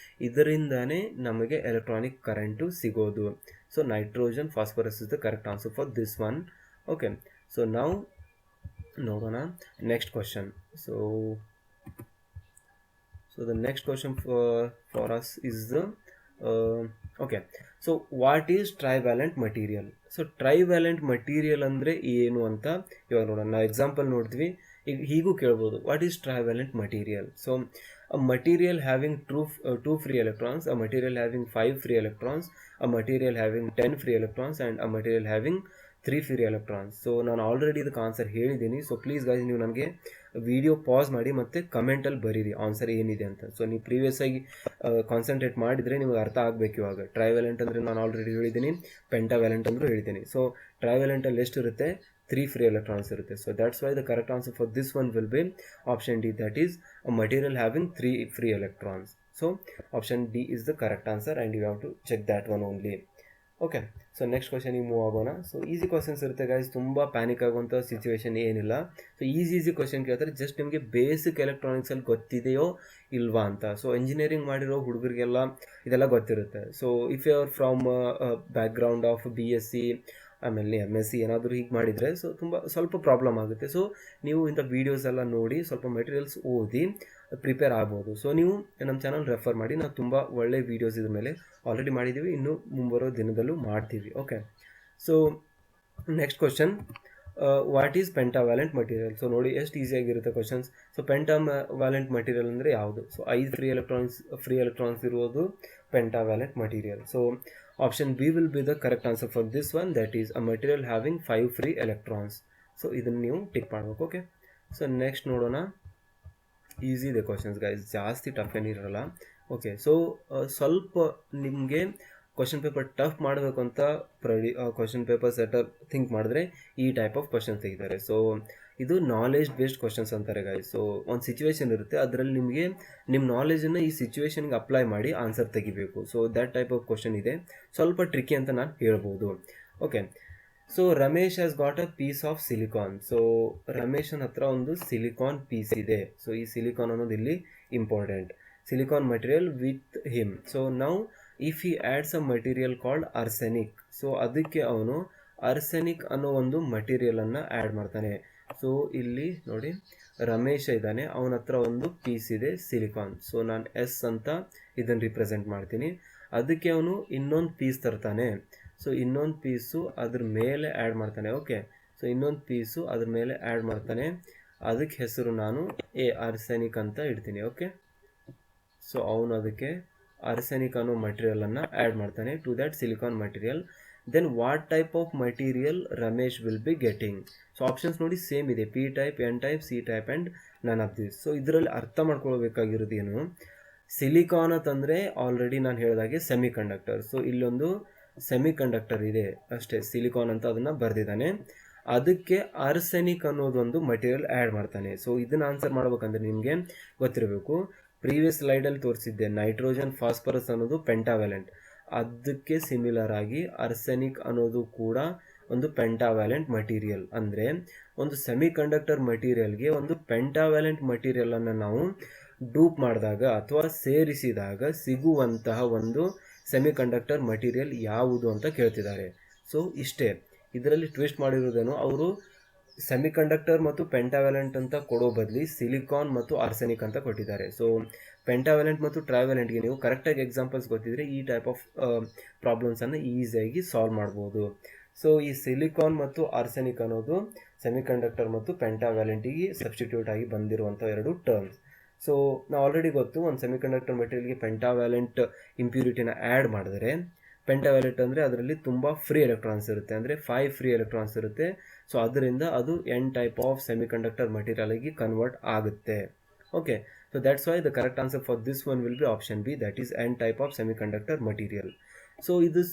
ಇದರಿಂದನೇ ನಮಗೆ ಎಲೆಕ್ಟ್ರಾನಿಕ್ ಕರೆಂಟು ಸಿಗೋದು. So nitrogen phosphorus is the correct answer for this one. Okay, so ನಾವು ನೋಡೋಣ next question. So the next question for us is the okay, so what is trivalent material? So trivalent material ಅಂದರೆ ಏನು ಅಂತ ಇವಾಗ ನೋಡೋಣ. ನಾವು example ನೋಡ್ತೀವಿ, ಈಗ ಹೀಗೂ ಕೇಳ್ಬೋದು, what is trivalent material? So a material having 2 free electrons, a material having 5 free electrons, a material having 10 free electrons, and a material having 3 free electrons. So ನಾನು ಆಲ್ರೆಡಿ ಇದಕ್ಕೆ ಆನ್ಸರ್ ಹೇಳಿದ್ದೀನಿ. ಸೊ ಪ್ಲೀಸ್ ಗೈಸ್, ನೀವು ನನಗೆ video pause ಮಾಡಿ ಮತ್ತು ಕಮೆಂಟಲ್ಲಿ ಬರೀರಿ answer ಏನಿದೆ ಅಂತ. ಸೊ ನೀವು ಪ್ರೀವಿಯಸ್ ಆಗಿ ಕಾನ್ಸಂಟ್ರೇಟ್ ಮಾಡಿದರೆ ನಿಮಗೆ ಅರ್ಥ ಆಗಬೇಕು. ಇವಾಗ ಟ್ರೈವ್ಯಾಲೆಂಟ್ ಅಂದರೆ ನಾನು ಆಲ್ರೆಡಿ ಹೇಳಿದ್ದೀನಿ, ಪೆಂಟಾವ್ಯಾಲೆಂಟ್ ಅಂದರೂ ಹೇಳ್ತೀನಿ. ಸೊ ಟ್ರೈವ್ಯಾಲೆಂಟಲ್ಲಿ ಎಷ್ಟಿರುತ್ತೆ? 3 free electrons ಇರುತ್ತೆ. So that's why the correct answer for this one will be option D, that is a material having 3 free electrons. So option D is the correct answer and you have to check that one only. Okay, so next ಕ್ವಶನಿಗೆ move ಆಗೋಣ. So easy questions ಇರುತ್ತೆ guys, ತುಂಬ panic ಆಗುವಂಥ situation ಏನಿಲ್ಲ. So easy question ಕೇಳ್ತಾರೆ, just ನಿಮಗೆ basic ಎಲೆಕ್ಟ್ರಾನಿಕ್ಸಲ್ಲಿ ಗೊತ್ತಿದೆಯೋ ಇಲ್ವಾ ಅಂತ. ಸೊ ಇಂಜಿನಿಯರಿಂಗ್ ಮಾಡಿರೋ ಹುಡುಗರಿಗೆಲ್ಲ ಇದೆಲ್ಲ ಗೊತ್ತಿರುತ್ತೆ. So if you are from background of BSc ಆಮೇಲೆ MSc ಏನಾದರೂ ಹೀಗೆ ಮಾಡಿದರೆ ಸೊ ಸ್ವಲ್ಪ ಪ್ರಾಬ್ಲಮ್ ಆಗುತ್ತೆ. ಸೊ ನೀವು ಇಂಥ ವೀಡಿಯೋಸ್ ಎಲ್ಲ ನೋಡಿ ಸ್ವಲ್ಪ ಮೆಟೀರಿಯಲ್ಸ್ ಓದಿ ಪ್ರಿಪೇರ್ ಆಗ್ಬೋದು. ಸೊ ನೀವು ನಮ್ಮ ಚಾನಲ್ ರೆಫರ್ ಮಾಡಿ, ನಾವು ತುಂಬ ಒಳ್ಳೆ ವೀಡಿಯೋಸ್ ಇದ್ರ ಮೇಲೆ ಆಲ್ರೆಡಿ ಮಾಡಿದ್ದೀವಿ, ಇನ್ನೂ ಮುಂಬರೋ ದಿನದಲ್ಲೂ ಮಾಡ್ತೀವಿ. Okay, so next question, what is pentavalent material? So ನೋಡಿ ಎಷ್ಟು ಈಸಿಯಾಗಿರುತ್ತೆ ಕ್ವಶನ್ಸ್. ಸೊ ಪೆಂಟಾವ್ಯಾಲೆಂಟ್ ಮಟೀರಿಯಲ್ ಅಂದರೆ ಯಾವುದು? ಸೊ 5 ಫ್ರೀ ಎಲೆಕ್ಟ್ರಾನ್ಸ್ ಇರೋದು pentavalent material. So option B will be the correct answer for this one, that is a material having 5 free electrons. So ಇದನ್ನು ನೀವು tick ಮಾಡಬೇಕು. Okay, so next ನೋಡೋಣ. Easy ಇದೆ questions guys, ಜಾಸ್ತಿ tough ಏನಿರಲ್ಲ. Okay, so ಸ್ವಲ್ಪ ನಿಮಗೆ question paper tough ಮಾಡಬೇಕು ಅಂತ ಕ್ವಶನ್ ಪೇಪರ್ ಸೆಟರ್ ಥಿಂಕ್ ಮಾಡಿದ್ರೆ ಈ ಟೈಪ್ ಆಫ್ ಕ್ವಶನ್ಸ್ ತೆಗಿತಾರೆ. ಸೊ ಇದು ನಾಲೆಜ್ ಬೇಸ್ಡ್ ಕ್ವಶನ್ಸ್ ಅಂತಾರೆ ಗೈಸ್. ಸೊ ಒಂದು ಸಿಚುವೇಶನ್ ಇರುತ್ತೆ, ಅದರಲ್ಲಿ ನಿಮಗೆ ನಿಮ್ಮ ನಾಲೆಜನ್ನು ಈ ಸಿಚುವೇಶನ್ಗೆ ಅಪ್ಲೈ ಮಾಡಿ ಆನ್ಸರ್ ತೆಗಿಬೇಕು. So that type of question ಇದೆ, ಸ್ವಲ್ಪ ಟ್ರಿಕ್ಕಿ ಅಂತ ನಾನು ಹೇಳ್ಬೋದು. Okay, so Ramesh has got a piece of silicon. So ರಮೇಶನ್ ಹತ್ರ ಒಂದು ಸಿಲಿಕಾನ್ ಪೀಸ್ ಇದೆ. ಸೊ ಈ ಸಿಲಿಕಾನ್ ಅನ್ನೋದು ಇಲ್ಲಿ important, silicon material with him. So now if he ads a material called arsenic, so ಅದಕ್ಕೆ ಅವನು ಆರ್ಸೆನಿಕ್ ಅನ್ನೋ ಒಂದು ಮಟೀರಿಯಲನ್ನು ಆ್ಯಡ್ ಮಾಡ್ತಾನೆ. ಸೊ ಇಲ್ಲಿ ನೋಡಿ, ರಮೇಶ ಇದ್ದಾನೆ, ಅವನ ಹತ್ರ ಒಂದು ಪೀಸ್ ಇದೆ ಸಿಲಿಕಾನ್. ಸೊ ನಾನು S ಅಂತ ಇದನ್ನು ರಿಪ್ರೆಸೆಂಟ್ ಮಾಡ್ತೀನಿ. ಅದಕ್ಕೆ ಅವನು ಇನ್ನೊಂದು ಪೀಸ್ ತರ್ತಾನೆ. ಸೊ ಇನ್ನೊಂದು ಪೀಸು ಅದ್ರ ಮೇಲೆ ಆ್ಯಡ್ ಮಾಡ್ತಾನೆ. ಓಕೆ, ಸೊ ಇನ್ನೊಂದು ಪೀಸು ಅದ್ರ ಮೇಲೆ ಆ್ಯಡ್ ಮಾಡ್ತಾನೆ. ಅದಕ್ಕೆ ಹೆಸರು ನಾನು ಆರ್ಸೆನಿಕ್ ಅಂತ ಇಡ್ತೀನಿ. ಓಕೆ, ಸೊ ಅವನು ಅದಕ್ಕೆ ಆರ್ಸೆನಿಕ್ ಅನ್ನೋ ಮಟೀರಿಯಲನ್ನು ಆ್ಯಡ್ ಮಾಡ್ತಾನೆ to that silicon material. Then what type of material Ramesh will be getting. So options ನೋಡಿ ಸೇಮ್ ಇದೆ, P type, N type, C type and none of this. So ಇದರಲ್ಲಿ ಅರ್ಥ ಮಾಡ್ಕೊಳ್ಬೇಕಾಗಿರೋದು ಏನು, ಸಿಲಿಕಾನ್ ಅಂತಂದರೆ ಆಲ್ರೆಡಿ ನಾನು ಹೇಳಿದಾಗೆ ಸೆಮಿ ಕಂಡಕ್ಟರ್. ಸೊ ಇಲ್ಲೊಂದು ಸೆಮಿ ಕಂಡಕ್ಟರ್ ಇದೆ ಅಷ್ಟೇ, ಸಿಲಿಕಾನ್ ಅಂತ ಅದನ್ನು ಬರೆದಿದ್ದಾನೆ. ಅದಕ್ಕೆ ಆರ್ಸೆನಿಕ್ ಅನ್ನೋದೊಂದು ಮಟೀರಿಯಲ್ ಆ್ಯಡ್ ಮಾಡ್ತಾನೆ. ಸೊ ಇದನ್ನು ಆನ್ಸರ್ ಮಾಡ್ಬೇಕಂದ್ರೆ ನಿಮಗೆ ಗೊತ್ತಿರಬೇಕು, ಪ್ರೀವಿಯಸ್ ಸ್ಲೈಡಲ್ಲಿ ತೋರಿಸಿದ್ದೆ ನೈಟ್ರೋಜನ್ ಫಾಸ್ಫರಸ್ ಅನ್ನೋದು ಪೆಂಟಾವ್ಯಾಲೆಂಟ್, ಅದಕ್ಕೆ ಸಿಮಿಲರ್ ಆಗಿ ಆರ್ಸೆನಿಕ್ ಅನ್ನೋದು ಕೂಡ ಒಂದು ಪೆಂಟಾವ್ಯಾಲೆಂಟ್ ಮಟೀರಿಯಲ್. ಅಂದರೆ ಒಂದು ಸೆಮಿ ಕಂಡಕ್ಟರ್ ಮಟೀರಿಯಲ್ಗೆ ಒಂದು ಪೆಂಟಾವ್ಯಾಲೆಂಟ್ ಮಟೀರಿಯಲನ್ನು ನಾವು ಡೂಪ್ ಮಾಡಿದಾಗ ಅಥವಾ ಸೇರಿಸಿದಾಗ ಸಿಗುವಂತಹ ಒಂದು ಸೆಮಿ ಕಂಡಕ್ಟರ್ ಮಟೀರಿಯಲ್ ಯಾವುದು ಅಂತ ಕೇಳ್ತಿದ್ದಾರೆ. ಸೊ ಇಷ್ಟೇ, ಇದರಲ್ಲಿ ಟ್ವಿಸ್ಟ್ ಮಾಡಿರೋದೇನು, ಅವರು ಸೆಮಿ ಕಂಡಕ್ಟರ್ ಮತ್ತು ಪೆಂಟಾವ್ಯಾಲೆಂಟ್ ಅಂತ ಕೊಡೋ ಬದಲಿ ಸಿಲಿಕಾನ್ ಮತ್ತು ಆರ್ಸೆನಿಕ್ ಅಂತ ಕೊಟ್ಟಿದ್ದಾರೆ. ಸೊ ಪೆಂಟಾವ್ಯಾಲೆಂಟ್ ಮತ್ತು ಟ್ರೈವ್ಯಾಲೆಂಟ್ಗೆ ನೀವು ಕರೆಕ್ಟಾಗಿ ಎಕ್ಸಾಂಪಲ್ಸ್ ಗೊತ್ತಿದ್ರೆ ಈ ಟೈಪ್ ಆಫ್ ಪ್ರಾಬ್ಲಮ್ಸನ್ನು ಈಸಿಯಾಗಿ ಸಾಲ್ವ್ ಮಾಡ್ಬೋದು. ಸೊ ಈ ಸಿಲಿಕಾನ್ ಮತ್ತು ಆರ್ಸೆನಿಕ್ ಅನ್ನೋದು ಸೆಮಿ ಕಂಡಕ್ಟರ್ ಮತ್ತು ಪೆಂಟಾವ್ಯಾಲೆಂಟಿಗೆ ಸಬ್ಸ್ಟಿಟ್ಯೂಟ್ ಆಗಿ ಬಂದಿರುವಂಥ ಎರಡು ಟರ್ಮ್ಸ್. ಸೊ ನಾವು ಆಲ್ರೆಡಿ ಗೊತ್ತು, ಒಂದು ಸೆಮಿ ಕಂಡಕ್ಟರ್ ಮೆಟೀರಿಯಲ್ಗೆ ಪೆಂಟಾವ್ಯಾಲೆಂಟ್ ಇಂಪ್ಯೂರಿಟಿನ ಆ್ಯಡ್ ಮಾಡಿದ್ರೆ, ಪೆಂಟಾವ್ಯಾಲೆಂಟ್ ಅಂದರೆ ಅದರಲ್ಲಿ ತುಂಬ ಫ್ರೀ ಎಲೆಕ್ಟ್ರಾನ್ಸ್ ಇರುತ್ತೆ, ಅಂದರೆ 5 ಫ್ರೀ ಎಲೆಕ್ಟ್ರಾನ್ಸ್ ಇರುತ್ತೆ. ಸೊ ಅದರಿಂದ ಅದು N type of semiconductor ಮಟೀರಿಯಲಾಗಿ ಕನ್ವರ್ಟ್ ಆಗುತ್ತೆ. Okay, so that's why the correct answer for this one will be option B, that is N type of semiconductor material. So ಇದು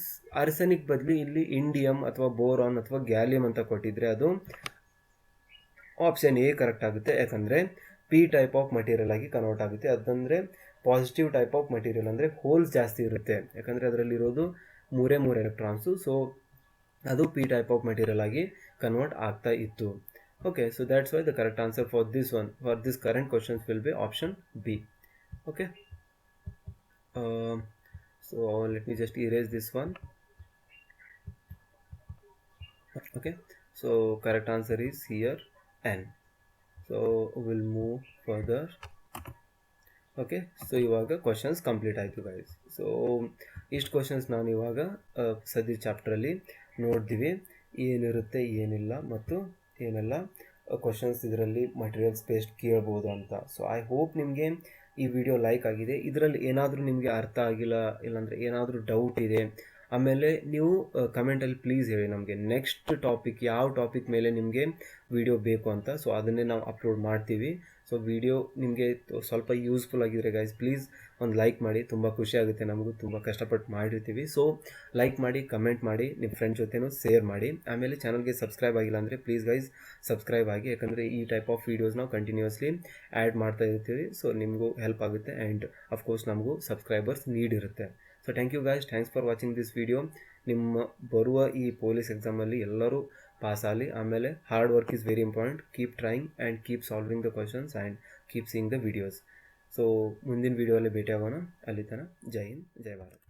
arsenic ಬದಲು ಇಲ್ಲಿ indium ಅಥವಾ boron ಅಥವಾ gallium ಅಂತ ಕೊಟ್ಟಿದ್ರೆ ಅದು ಆಪ್ಷನ್ ಎ ಕರೆಕ್ಟ್ ಆಗುತ್ತೆ, ಯಾಕಂದರೆ ಪಿ ಟೈಪ್ ಆಫ್ ಮಟೀರಿಯಲ್ ಆಗಿ ಕನ್ವರ್ಟ್ ಆಗುತ್ತೆ. ಅದಂದರೆ ಪಾಸಿಟಿವ್ ಟೈಪ್ ಆಫ್ ಮಟೀರಿಯಲ್, ಅಂದರೆ ಹೋಲ್ಸ್ ಜಾಸ್ತಿ ಇರುತ್ತೆ, ಯಾಕಂದರೆ ಅದರಲ್ಲಿರೋದು 3 ಎಲೆಕ್ಟ್ರಾನ್ಸು. ಸೊ ಅದು ಪಿ ಟೈಪ್ ಆಫ್ ಮಟೀರಿಯಲ್ ಆಗಿ ಕನ್ವರ್ಟ್ ಆಗ್ತಾ ಇತ್ತು. Okay, so that's why the correct answer for this one, for this current questions will be option B. Okay, so let me just erase this one. Okay, so correct answer is here N. So we'll move further. Okay, so ಇವಾಗ questions complete ಆಯಿತು guys. So ಇಷ್ಟು questions ನಾನು ಇವಾಗ ಸದ್ಯ ಚಾಪ್ಟ್ರಲ್ಲಿ ನೋಡ್ತೀವಿ, ಏನಿರುತ್ತೆ ಏನಿಲ್ಲ ಮತ್ತು ಏನೆಲ್ಲ ಕ್ವಶನ್ಸ್ ಇದರಲ್ಲಿ ಮಟೀರಿಯಲ್ಸ್ ಬೇಸ್ಡ್ ಕೇಳ್ಬೋದು ಅಂತ. ಸೊ ಐ ಹೋಪ್ ನಿಮಗೆ ಈ ವಿಡಿಯೋ ಲೈಕ್ ಆಗಿದೆ. ಇದರಲ್ಲಿ ಏನಾದರೂ ನಿಮಗೆ ಅರ್ಥ ಆಗಿಲ್ಲ, ಇಲ್ಲಾಂದರೆ ಏನಾದರೂ ಡೌಟ್ ಇದೆ, ಆಮೇಲೆ ನೀವು ಕಮೆಂಟಲ್ಲಿ ಪ್ಲೀಸ್ ಹೇಳಿ ನಮಗೆ ನೆಕ್ಸ್ಟ್ ಟಾಪಿಕ್, ಯಾವ ಟಾಪಿಕ್ ಮೇಲೆ ನಿಮಗೆ ವಿಡಿಯೋ ಬೇಕು ಅಂತ. ಸೊ ಅದನ್ನೇ ನಾವು ಅಪ್ಲೋಡ್ ಮಾಡ್ತೀವಿ. ಸೊ ವಿಡಿಯೋ ನಿಮಗೆ ಸ್ವಲ್ಪ ಯೂಸ್ಫುಲ್ ಆಗಿದ್ರೆ ಗೈಸ್ ಪ್ಲೀಸ್ ಒಂದು ಲೈಕ್ ಮಾಡಿ, ತುಂಬ ಖುಷಿ ಆಗುತ್ತೆ, ನಮಗೂ ತುಂಬ ಕಷ್ಟಪಟ್ಟು ಮಾಡಿರ್ತೀವಿ. ಸೊ ಲೈಕ್ ಮಾಡಿ, ಕಮೆಂಟ್ ಮಾಡಿ, ನಿಮ್ಮ ಫ್ರೆಂಡ್ಸ್ ಜೊತೆನೂ ಶೇರ್ ಮಾಡಿ. ಆಮೇಲೆ ಚಾನಲ್ಗೆ ಸಬ್ಸ್ಕ್ರೈಬ್ ಆಗಿಲ್ಲ ಅಂದರೆ ಪ್ಲೀಸ್ ಗೈಸ್ ಸಬ್ಸ್ಕ್ರೈಬ್ ಆಗಿ, ಯಾಕಂದರೆ ಈ ಟೈಪ್ ಆಫ್ ವೀಡಿಯೋಸ್ ನಾವು ಕಂಟಿನ್ಯೂಸ್ಲಿ ಆ್ಯಡ್ ಮಾಡ್ತಾ ಇರ್ತೀವಿ. ಸೊ ನಿಮಗೂ ಹೆಲ್ಪ್ ಆಗುತ್ತೆ ಆ್ಯಂಡ್ ಅಫ್ಕೋರ್ಸ್ ನಮಗೂ ಸಬ್ಸ್ಕ್ರೈಬರ್ಸ್ ನೀಡ್ ಇರುತ್ತೆ. So thank you guys, thanks for watching this video. ನಿಮ್ಮ ಬರುವ ಈ ಪೊಲೀಸ್ ಎಕ್ಸಾಮಲ್ಲಿ ಎಲ್ಲರೂ ಪಾಸ್ ಆಗಲಿ. ಆಮೇಲೆ hard work is very important. Keep trying and keep solving the questions and keep seeing the videos. So ಮುಂದಿನ ವಿಡಿಯೋಲ್ಲಿ ಭೇಟಿ ಆಗೋಣ. ಅಲ್ಲಿ ತನಕ ಜೈ ಹಿಂದ್, ಜೈ ಭಾರತ್.